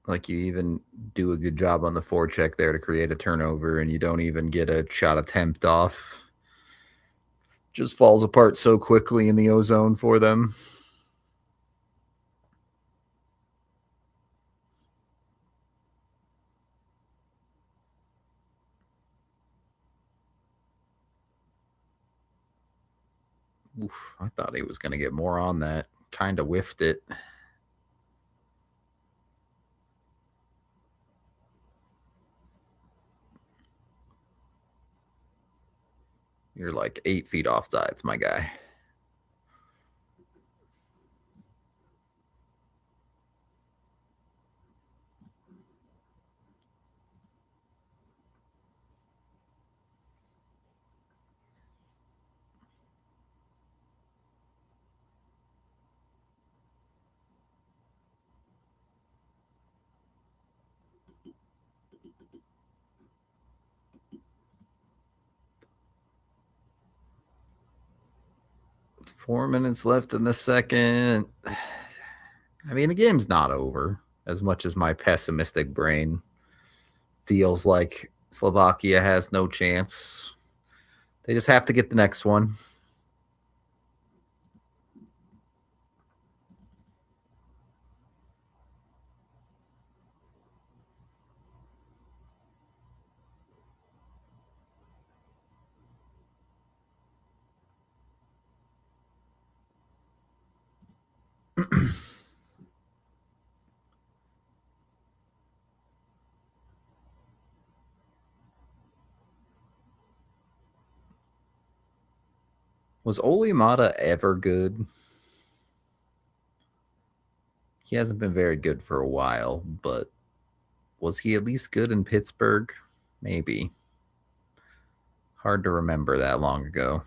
Like, you even do a good job on the forecheck there to create a turnover, and you don't even get a shot attempt off. Just falls apart so quickly in the ozone for them. Oof, I thought he was going to get more on that. Kind of whiffed it. You're like 8 feet off sides, my guy. Four minutes left in the second. I mean, the game's not over, as much as my pessimistic brain feels like Slovakia has no chance. They just have to get the next one. Was Oli Mata ever good? He hasn't been very good for a while, but was he at least good in Pittsburgh? Maybe. Hard to remember that long ago.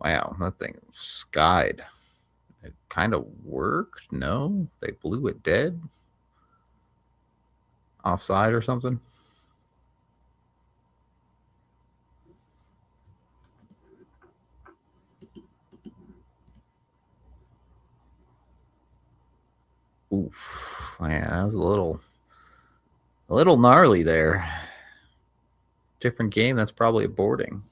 Wow, that thing skied. It kind of worked. No, they blew it dead. Offside or something. Oof. Man, that was a little gnarly there. Different game. That's probably a boarding.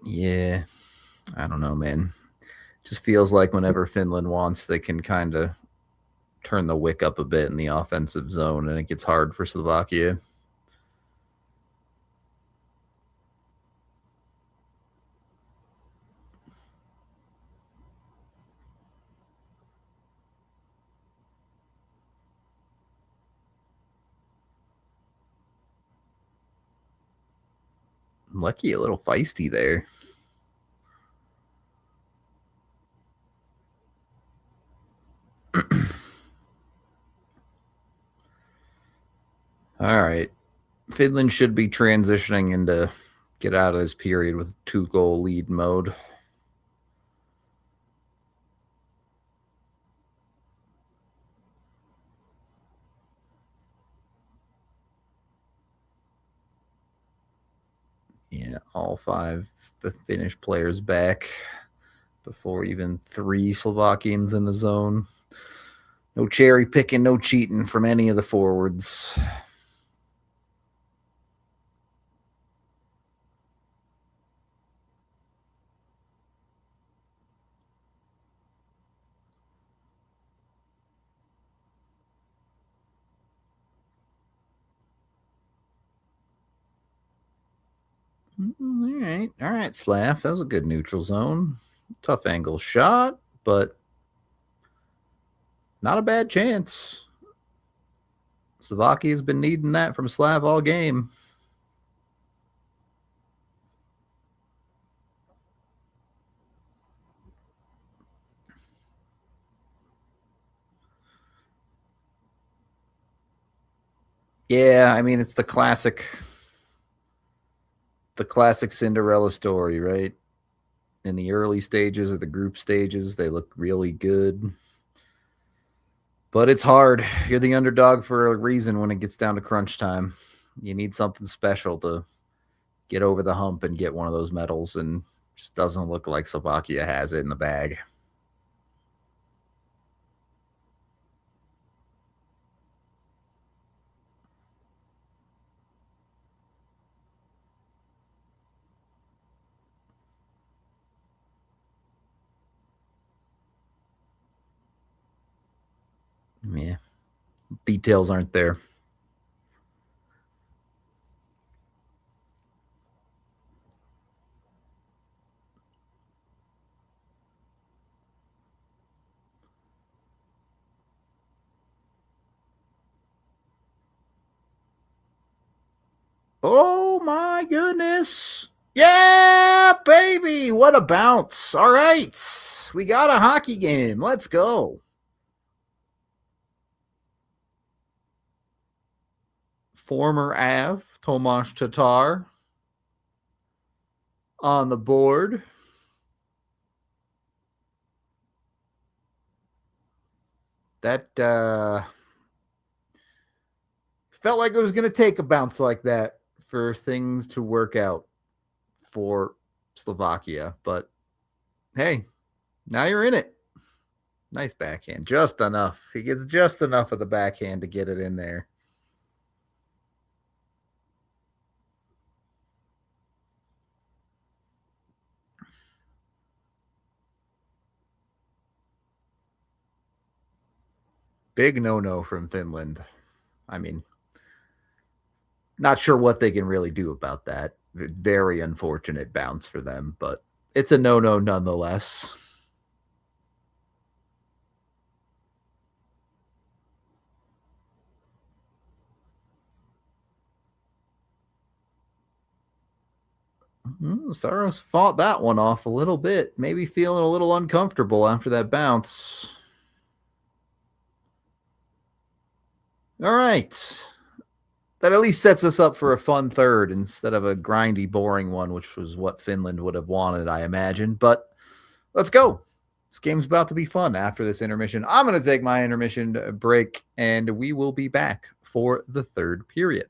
Yeah, I don't know, man. Just feels like whenever Finland wants, they can kind of turn the wick up a bit in the offensive zone, and it gets hard for Slovakia. Lucky a little feisty there. All right. Finland should be transitioning into get out of this period with 2-goal lead mode. Yeah, all 5 Finnish players back before even 3 Slovakians in the zone. No cherry picking, no cheating from any of the forwards. All right, Slav. That was a good neutral zone. Tough angle shot, but not a bad chance. Slovakia's been needing that from Slav all game. Yeah, I mean it's the classic Cinderella story, right? In the early stages or the group stages, they look really good. But it's hard. You're the underdog for a reason when it gets down to crunch time. You need something special to get over the hump and get one of those medals, and just doesn't look like Slovakia has it in the bag. Yeah, details aren't there. Oh my goodness. Yeah, baby. What a bounce. All right. We got a hockey game. Let's go. Former Av, Tomasz Tatar on the board. That felt like it was going to take a bounce like that for things to work out for Slovakia. But hey, now you're in it. Nice backhand. Just enough. He gets just enough of the backhand to get it in there. Big no from Finland. I mean, not sure what they can really do about that. Very unfortunate bounce for them, but it's a no nonetheless. Saros fought that one off a little bit. Maybe feeling a little uncomfortable after that bounce. All right. That at least sets us up for a fun third instead of a grindy, boring one, which was what Finland would have wanted, I imagine. But let's go. This game's about to be fun after this intermission. I'm going to take my intermission break, and we will be back for the third period.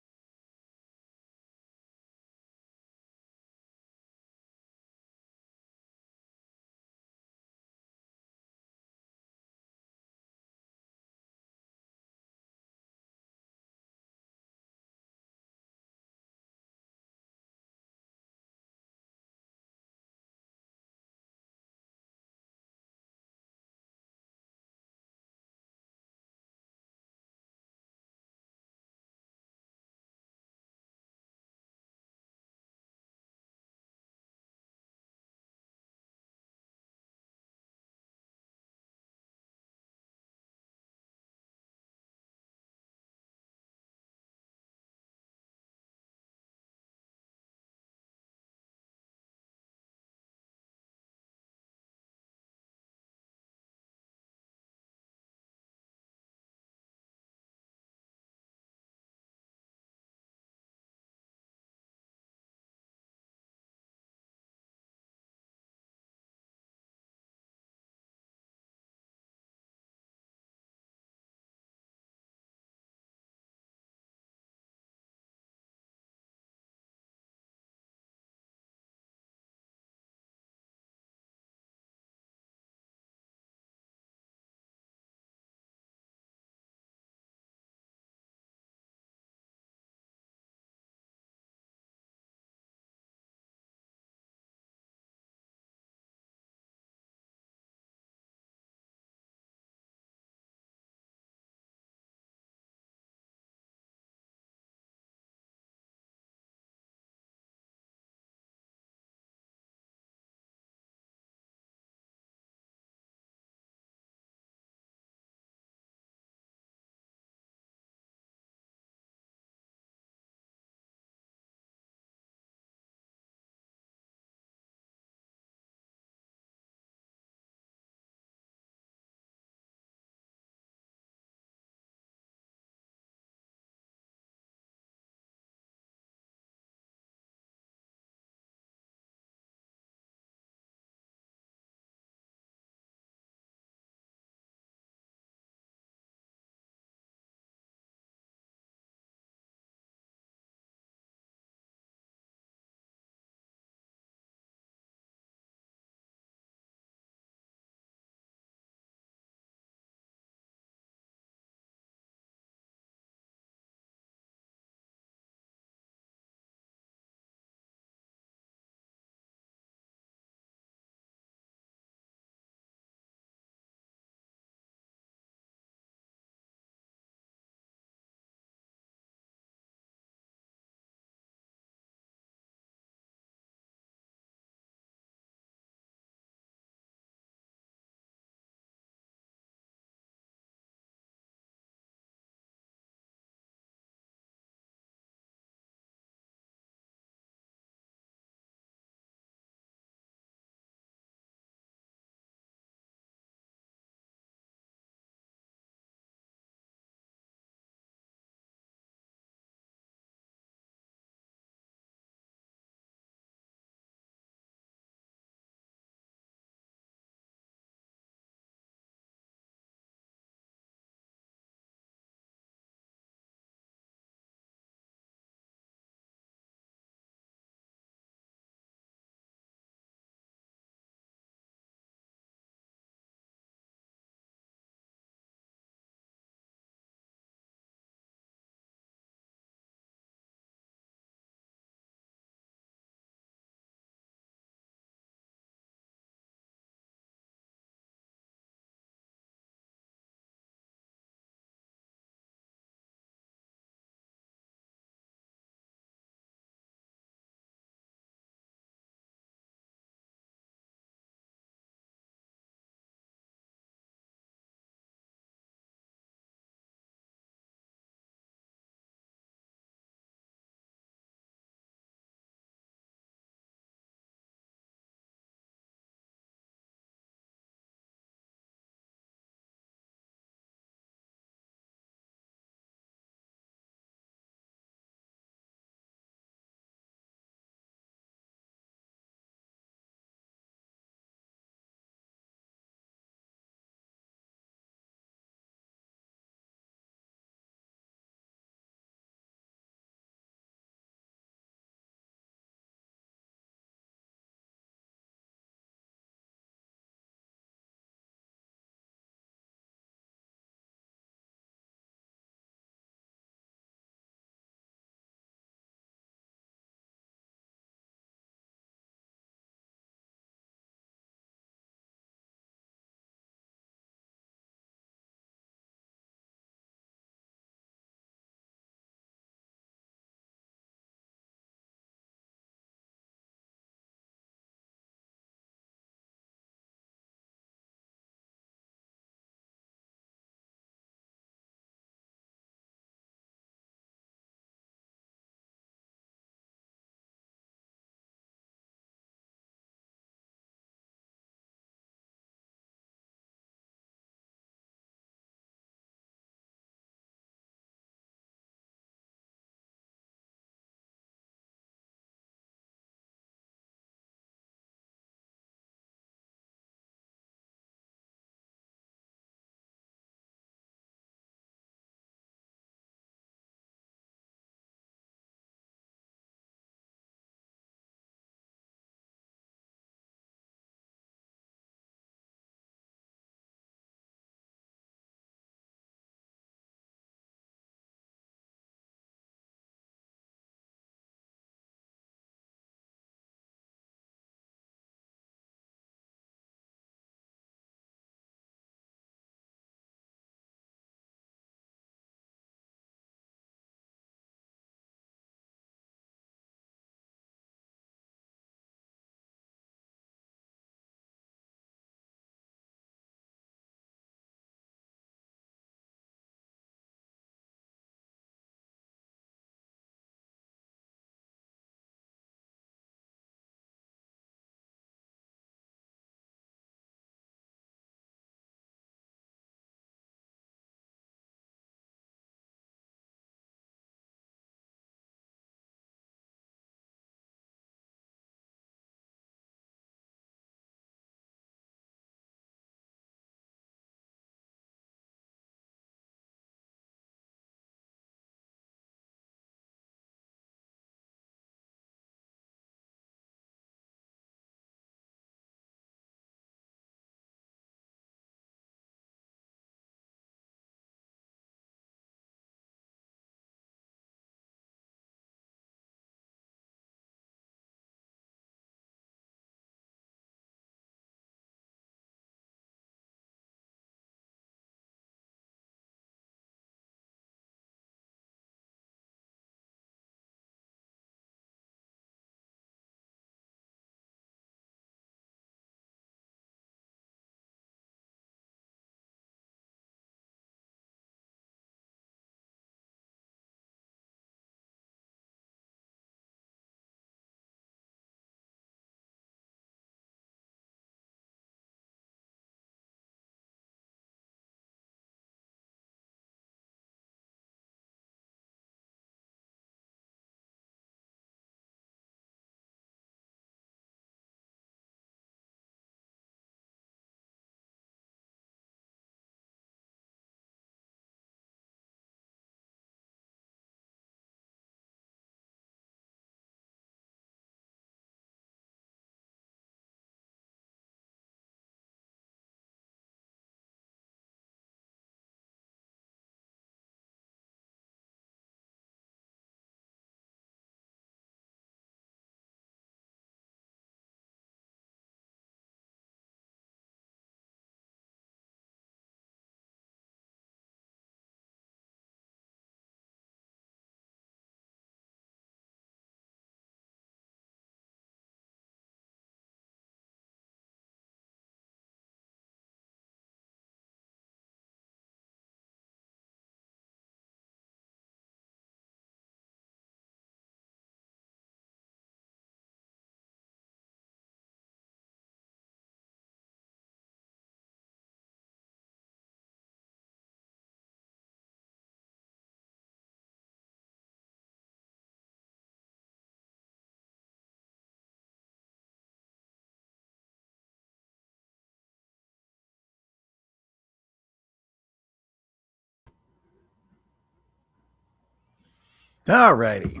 All righty.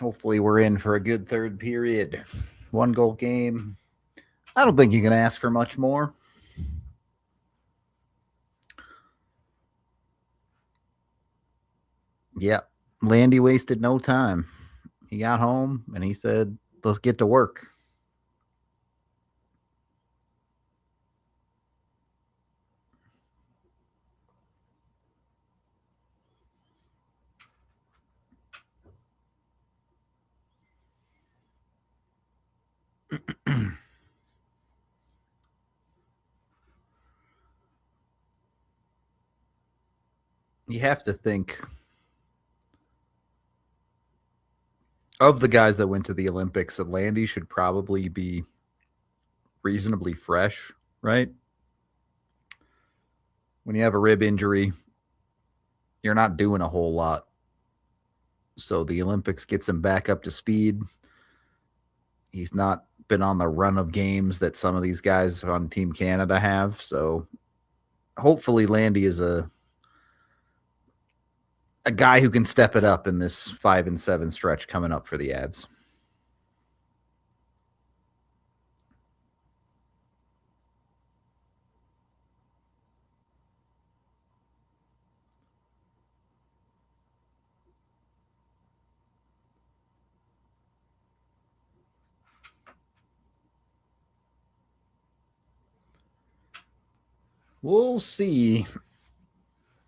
Hopefully we're in for a good third period. 1-goal game. I don't think you can ask for much more. Yeah. Landy wasted no time. He got home and he said, let's get to work. You have to think of the guys that went to the Olympics, Landy should probably be reasonably fresh, right? When you have a rib injury, you're not doing a whole lot. So the Olympics gets him back up to speed. He's not been on the run of games that some of these guys on Team Canada have. So hopefully Landy is a guy who can step it up in this 5-7 stretch coming up for the Avs. We'll see.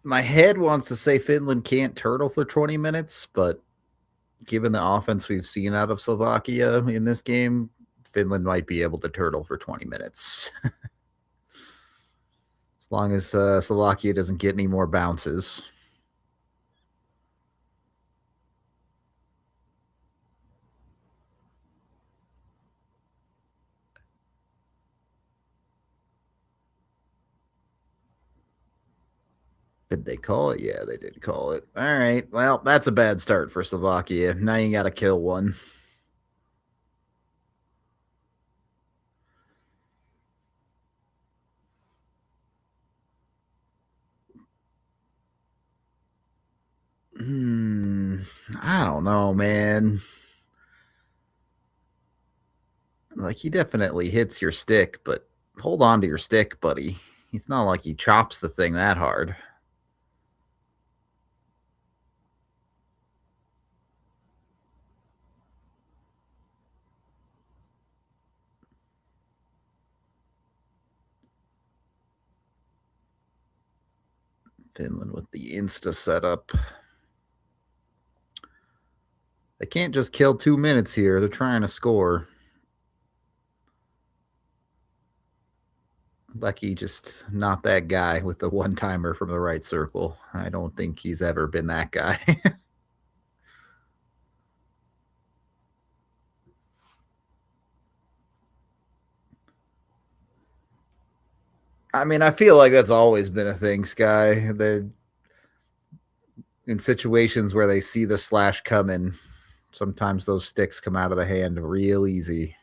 My head wants to say Finland can't turtle for 20 minutes, but given the offense we've seen out of Slovakia in this game, Finland might be able to turtle for 20 minutes. As long as Slovakia doesn't get any more bounces. Did they call it? Yeah, they did call it. All right. Well, that's a bad start for Slovakia. Now you got to kill one. I don't know, man. Like, he definitely hits your stick, but hold on to your stick, buddy. It's not like he chops the thing that hard. Finland with the Insta setup. They can't just kill 2 minutes here. They're trying to score. Lucky just not that guy with the one-timer from the right circle. I don't think he's ever been that guy. I mean, I feel like that's always been a thing, Sky. In situations where they see the slash coming, sometimes those sticks come out of the hand real easy.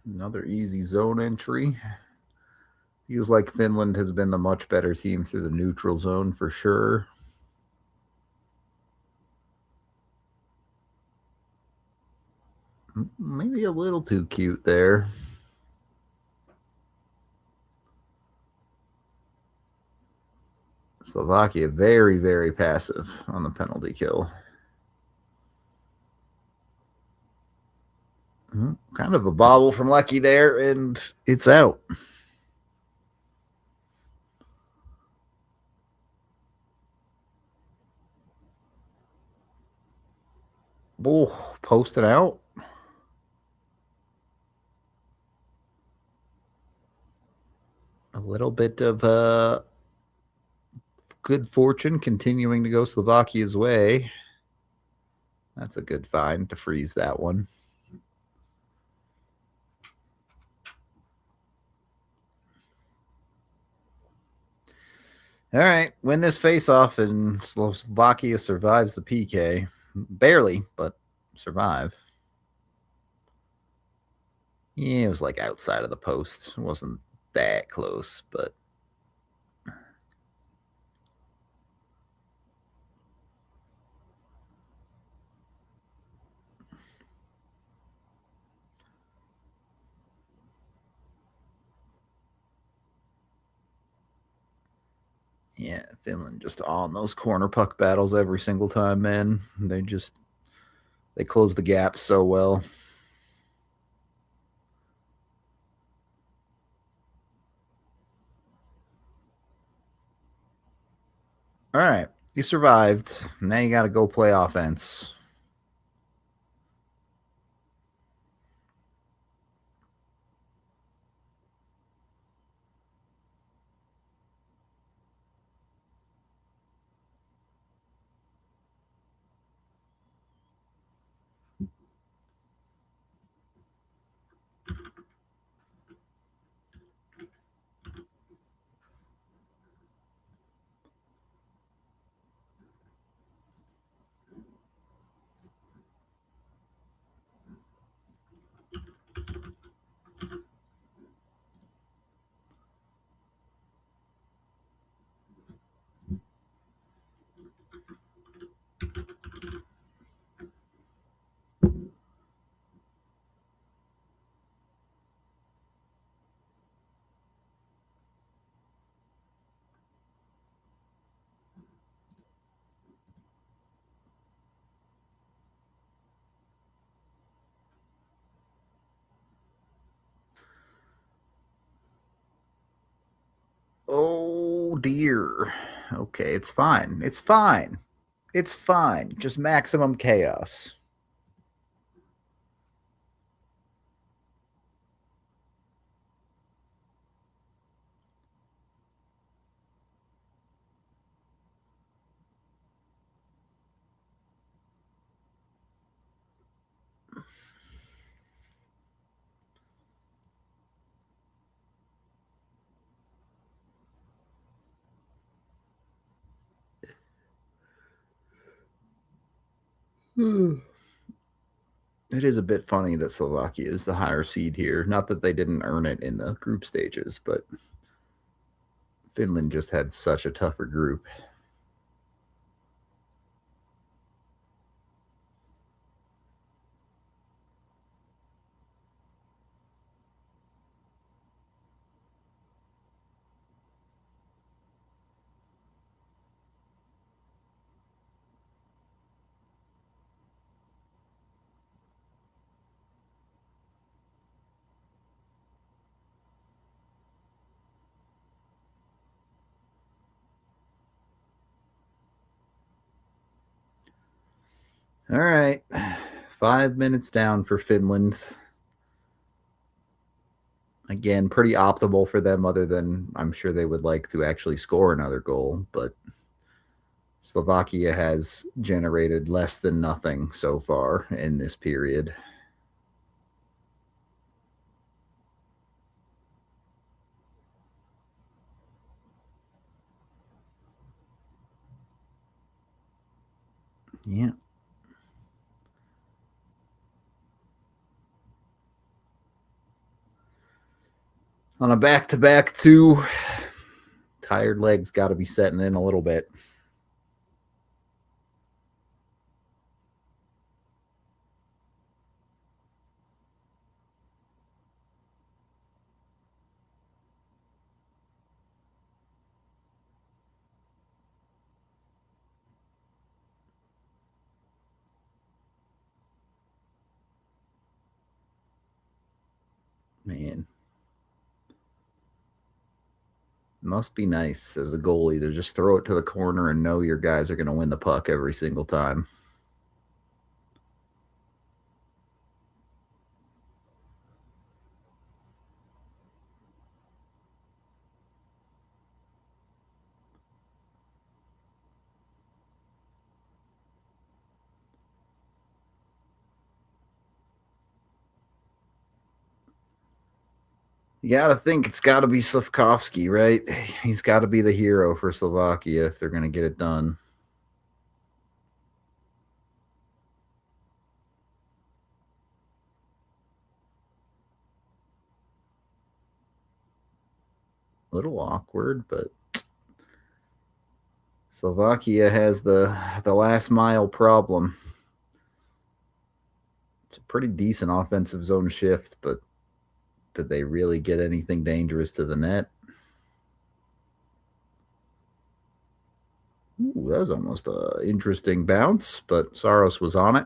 Another easy zone entry. Feels like Finland has been the much better team through the neutral zone for sure. Maybe a little too cute there. Slovakia very, very passive on the penalty kill. Kind of a bobble from Lucky there, and it's out. Oh, posted out. A little bit of good fortune continuing to go Slovakia's way. That's a good find to freeze that one. All right, win this face-off, and Slovakia survives the PK. Barely, but survive. Yeah, it was like outside of the post. It wasn't that close, but... Yeah, Finland just on those corner puck battles every single time, man. They close the gap so well. All right, you survived. Now you got to go play offense. Oh dear. Okay, it's fine. It's fine. It's fine. Just maximum chaos. It is a bit funny that Slovakia is the higher seed here. Not that they didn't earn it in the group stages, but Finland just had such a tougher group. All right. 5 minutes down for Finland. Again, pretty optimal for them, other than I'm sure they would like to actually score another goal, but Slovakia has generated less than nothing so far in this period. Yeah. On a back-to-back two, tired legs got to be setting in a little bit. Man, must be nice as a goalie to just throw it to the corner and know your guys are going to win the puck every single time. You got to think it's got to be Slavkovsky, right? He's got to be the hero for Slovakia if they're going to get it done. A little awkward, but Slovakia has the last mile problem. It's a pretty decent offensive zone shift, but did they really get anything dangerous to the net? Ooh, that was almost an interesting bounce, but Saros was on it.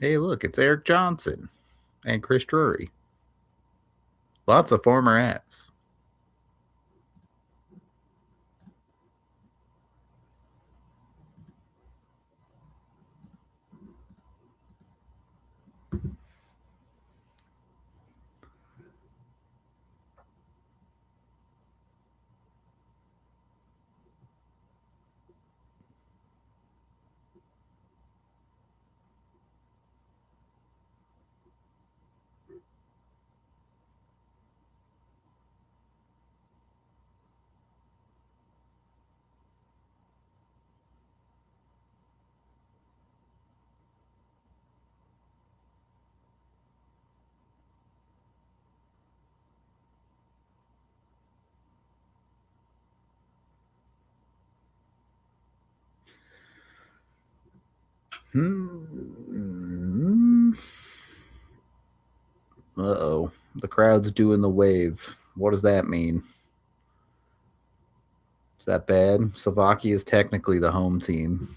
Hey, look, it's Eric Johnson and Chris Drury. Lots of former Avs. Uh-oh. The crowd's doing the wave. What does that mean? Is that bad? Slovakia is technically the home team.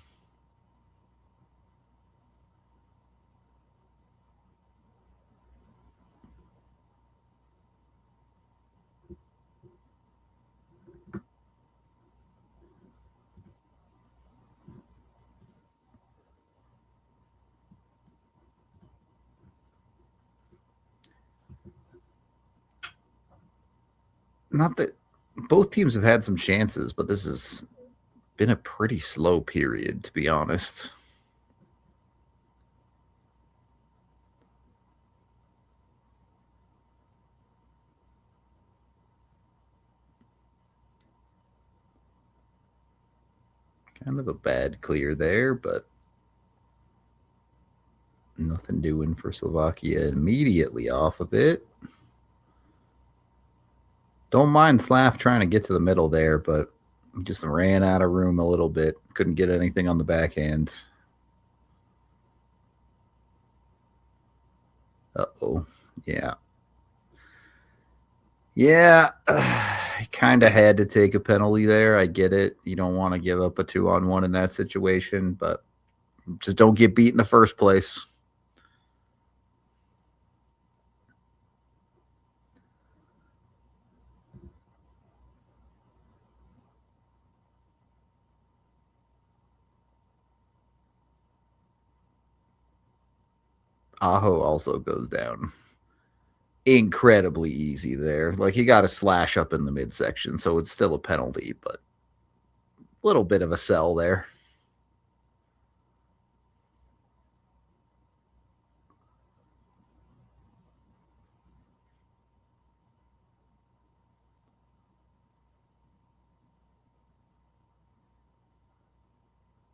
Not that both teams have had some chances, but this has been a pretty slow period, to be honest. Kind of a bad clear there, but nothing doing for Slovakia immediately off of it. Don't mind Slav trying to get to the middle there, but just ran out of room a little bit. Couldn't get anything on the backhand. Uh-oh. Yeah. Yeah. Kind of had to take a penalty there. I get it. You don't want to give up a 2-on-1 in that situation, but just don't get beat in the first place. Aho also goes down. Incredibly easy there. Like he got a slash up in the midsection, so it's still a penalty, but a little bit of a sell there.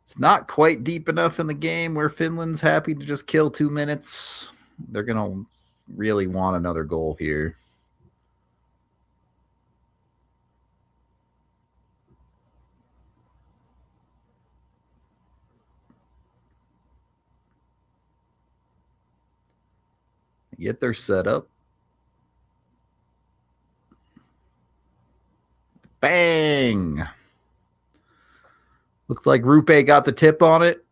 It's not quite deep enough in the game where Finland's happy to just kill 2 minutes. They're going to really want another goal here. Get their setup. Bang! Looks like Rupe got the tip on it.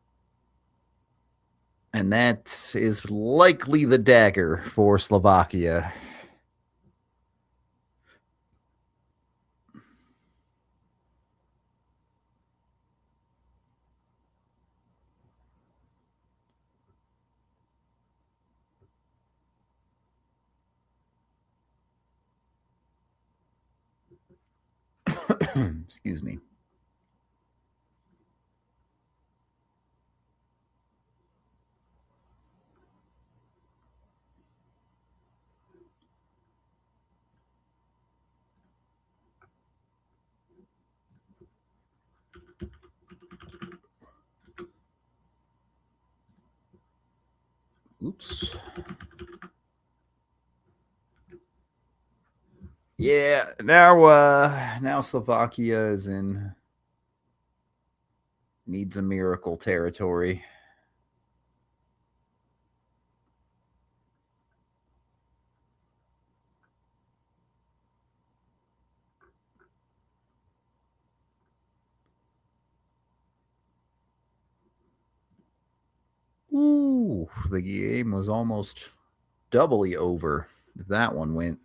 And that is likely the dagger for Slovakia. Excuse me. Oops. Yeah, now Slovakia is in needs a miracle territory. Ooh, the game was almost doubly over if that one went.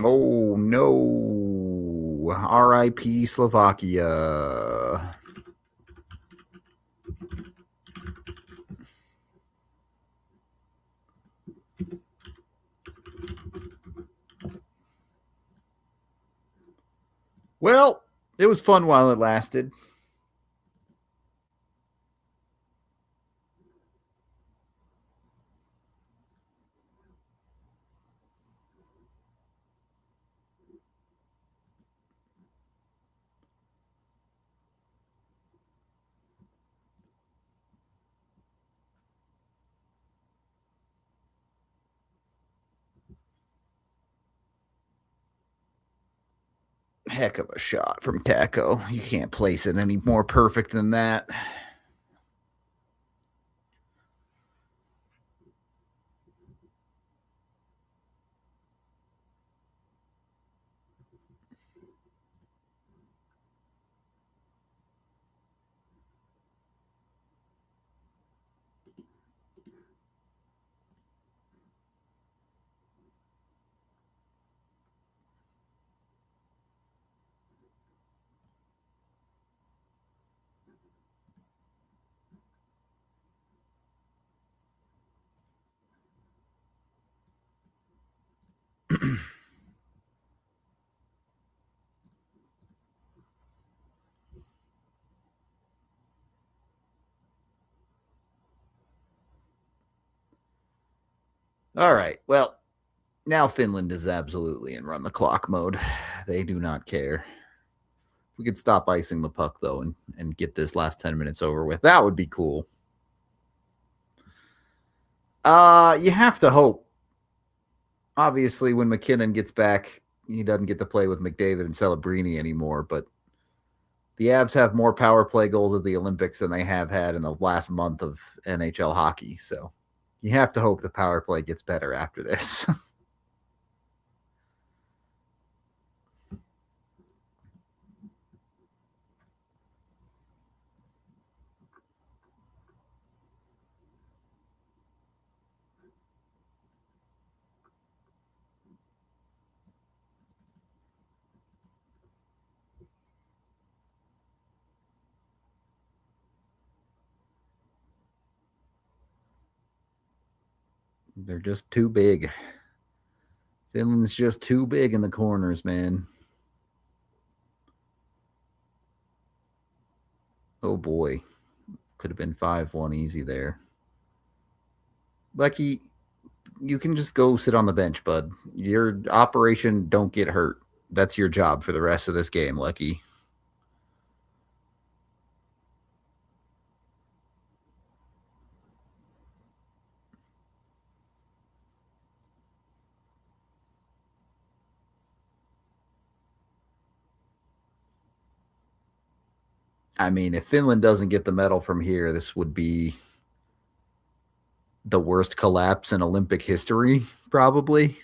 Oh no. RIP Slovakia. Well, it was fun while it lasted. Heck of a shot from Taco. You can't place it any more perfect than that. All right. Well, now Finland is absolutely in run the clock mode. They do not care. If we could stop icing the puck, though, and get this last 10 minutes over with, that would be cool. You have to hope. Obviously, when McKinnon gets back, he doesn't get to play with McDavid and Celebrini anymore, but the Avs have more power play goals at the Olympics than they have had in the last month of NHL hockey. So you have to hope the power play gets better after this. They're just too big. Finland's just too big in the corners, man. Oh boy. Could have been 5-1 easy there. Lucky, you can just go sit on the bench, bud. Your operation don't get hurt. That's your job for the rest of this game, Lucky. I mean, if Finland doesn't get the medal from here, this would be the worst collapse in Olympic history, probably.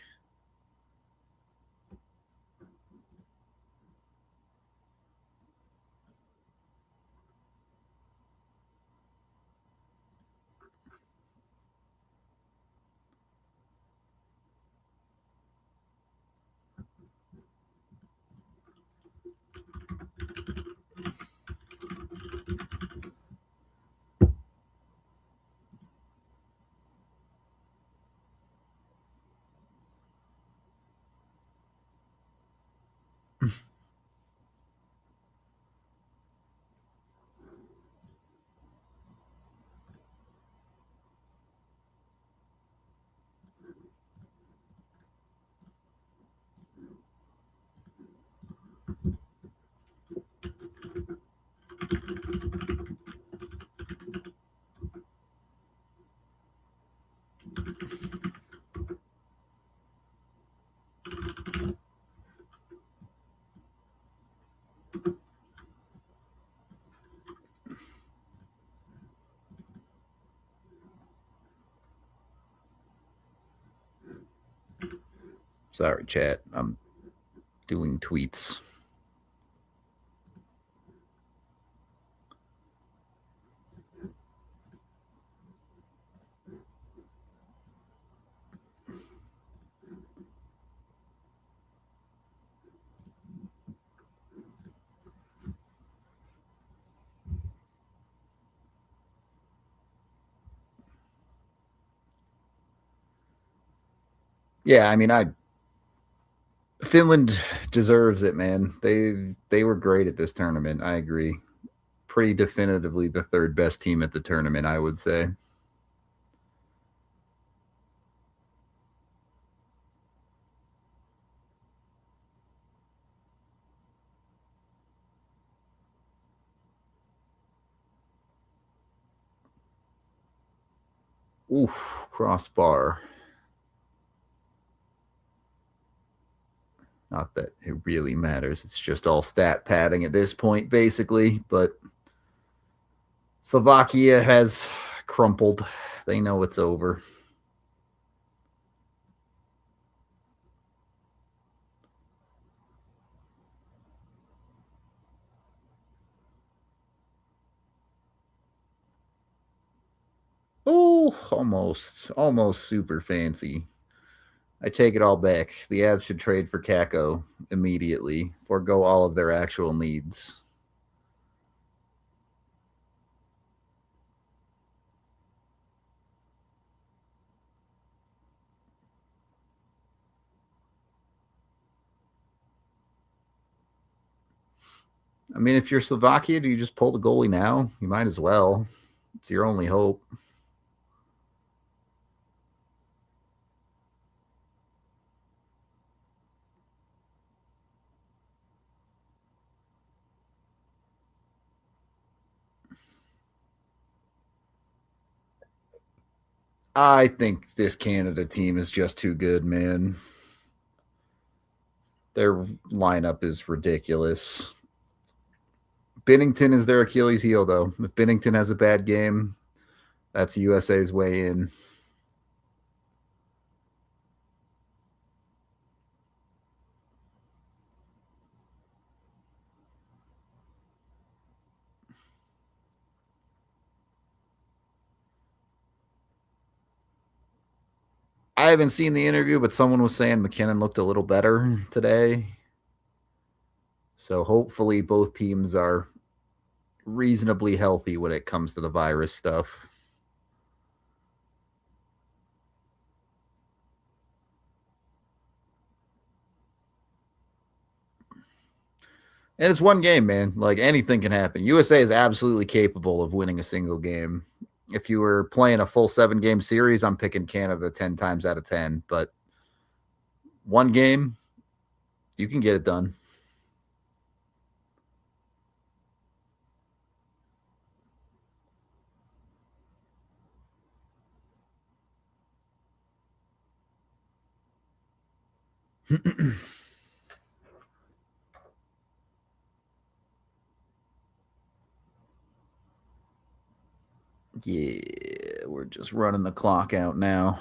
Sorry, chat. I'm doing tweets. Yeah, I mean, Finland deserves it, man. They were great at this tournament. I agree. Pretty definitively the third best team at the tournament, I would say. Oof, crossbar. Not that it really matters. It's just all stat padding at this point, basically. But Slovakia has crumpled. They know it's over. Oh, almost super fancy. I take it all back. The Avs should trade for Kako immediately, forego all of their actual needs. I mean, if you're Slovakia, do you just pull the goalie now? You might as well. It's your only hope. I think this Canada team is just too good, man. Their lineup is ridiculous. Binnington is their Achilles heel, though. If Binnington has a bad game, that's USA's way in. I haven't seen the interview, but someone was saying McKinnon looked a little better today. So hopefully both teams are reasonably healthy when it comes to the virus stuff. And it's one game, man. Like anything can happen. USA is absolutely capable of winning a single game. If you were playing a full 7-game series, I'm picking Canada 10 times out of 10. But one game, you can get it done. Yeah, we're just running the clock out now.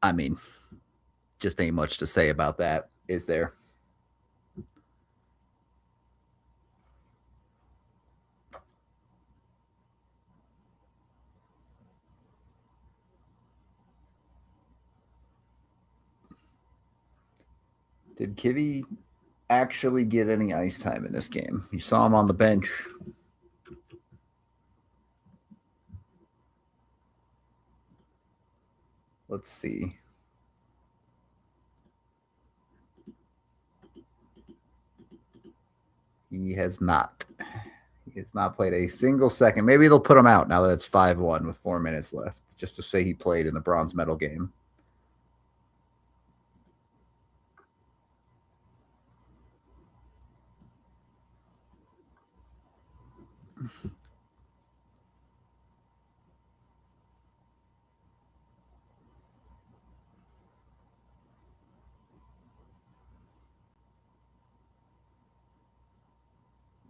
I mean, just ain't much to say about that, is there? Did Kivy actually get any ice time in this game? You saw him on the bench. Let's see. He has not. He has not played a single second. Maybe they'll put him out now that it's 5-1 with 4 minutes left, just to say he played in the bronze medal game.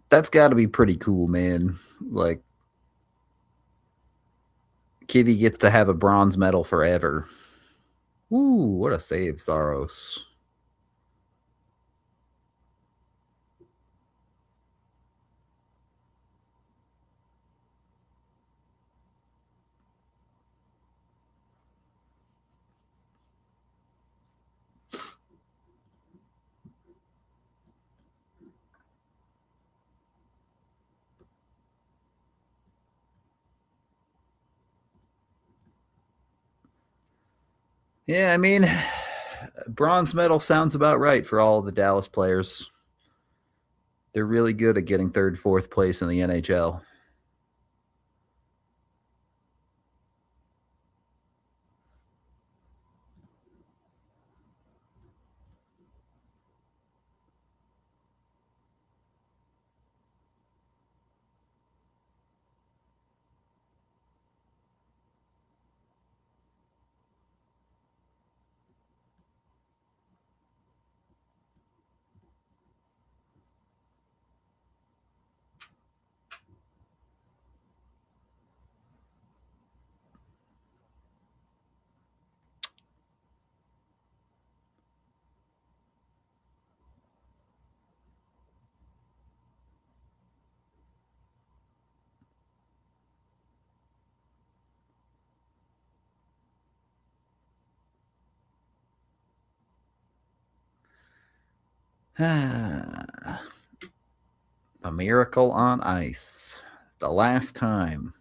That's got to be pretty cool, man. Like, Kivy gets to have a bronze medal forever. Ooh, what a save, Saros. Yeah, I mean, bronze medal sounds about right for all of the Dallas players. They're really good at getting third, fourth place in the NHL. A miracle on ice. The last time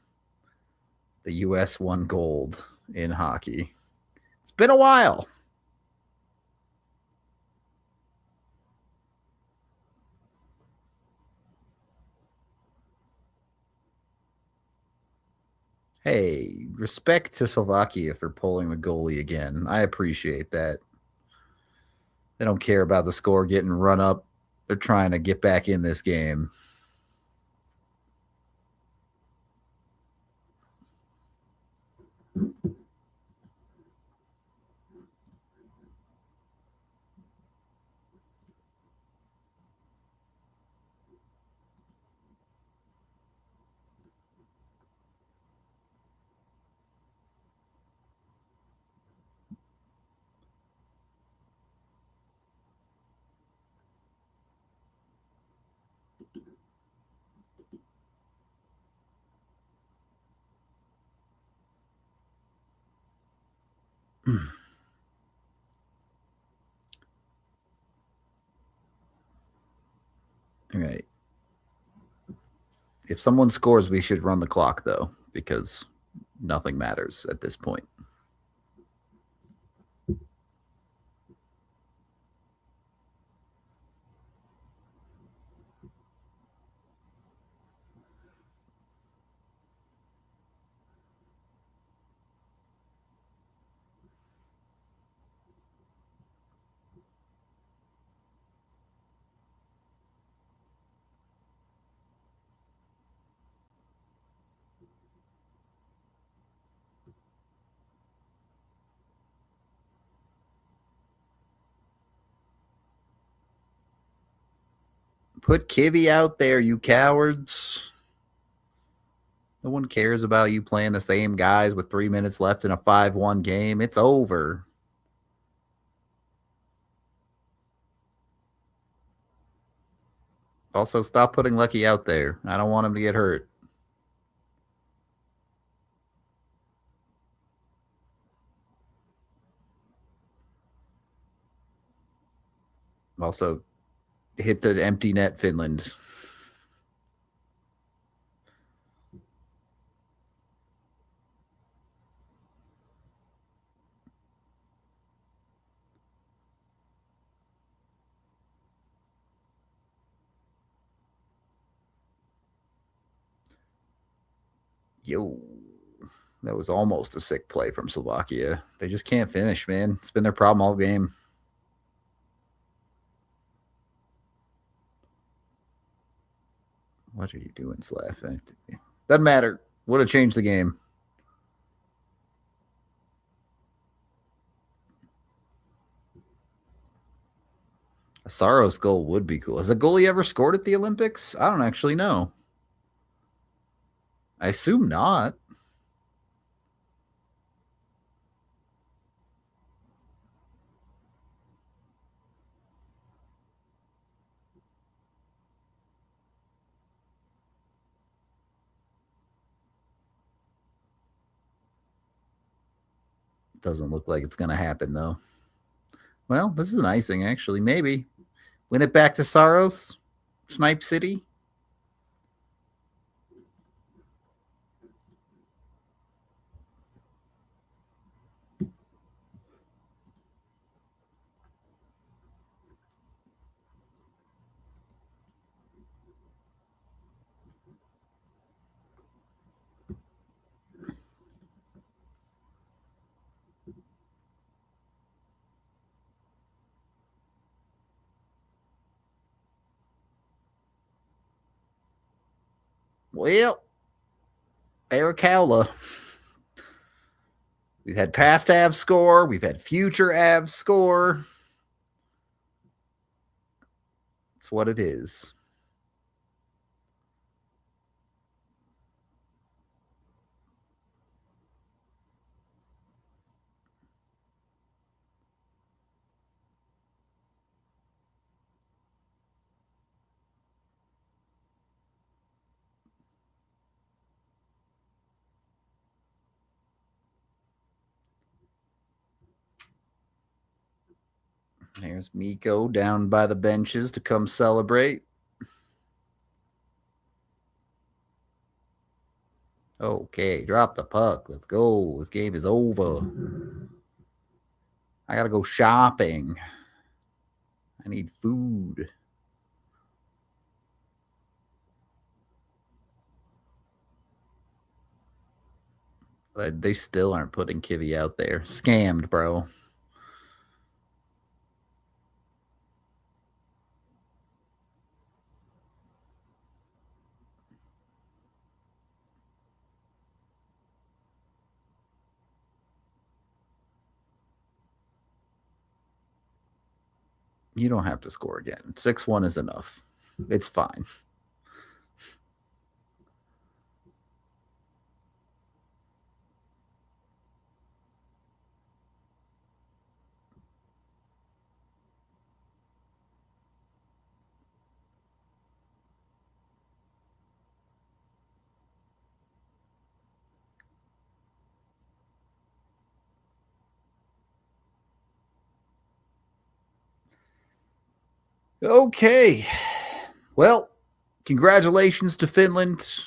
the U.S. won gold in hockey. It's been a while. Hey, respect to Slovakia for pulling the goalie again. I appreciate that. They don't care about the score getting run up. They're trying to get back in this game. All right. If someone scores, we should run the clock, though, because nothing matters at this point. Put Kivy out there, you cowards. No one cares about you playing the same guys with 3 minutes left in a 5-1 game. It's over. Also, stop putting Lucky out there. I don't want him to get hurt. Also, hit the empty net, Finland. Yo, that was almost a sick play from Slovakia. They just can't finish, man. It's been their problem all game. What are you doing, Slav? Doesn't matter. Would have changed the game. A Saros goal would be cool. Has a goalie ever scored at the Olympics? I don't actually know. I assume not. Doesn't look like it's going to happen, though. Well, this is an icing, actually. Maybe. Win it back to Saros. Snipe City. Well, Arakawa. We've had past Avs score. We've had future Avs score. It's what it is. There's Mikko down by the benches to come celebrate. Okay, drop the puck. Let's go. This game is over. I got to go shopping. I need food. They still aren't putting Kivy out there. Scammed, bro. You don't have to score again. 6-1 is enough. It's fine. Okay. Well, congratulations to Finland.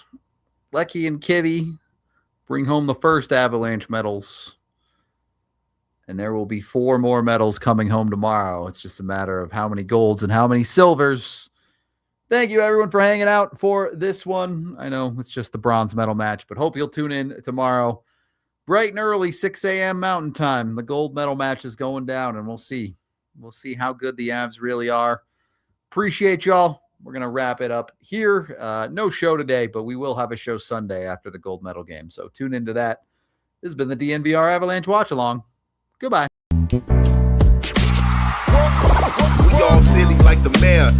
Lecky and Kivy bring home the first Avalanche medals. And there will be 4 more medals coming home tomorrow. It's just a matter of how many golds and how many silvers. Thank you, everyone, for hanging out for this one. I know it's just the bronze medal match, but hope you'll tune in tomorrow. Bright and early, 6 a.m. Mountain Time. The gold medal match is going down, and we'll see. We'll see how good the Avs really are. Appreciate y'all. We're going to wrap it up here. No show today, but we will have a show Sunday after the gold medal game. So tune into that. This has been the DNVR Avalanche Watchalong. Goodbye. We all silly like the mayor.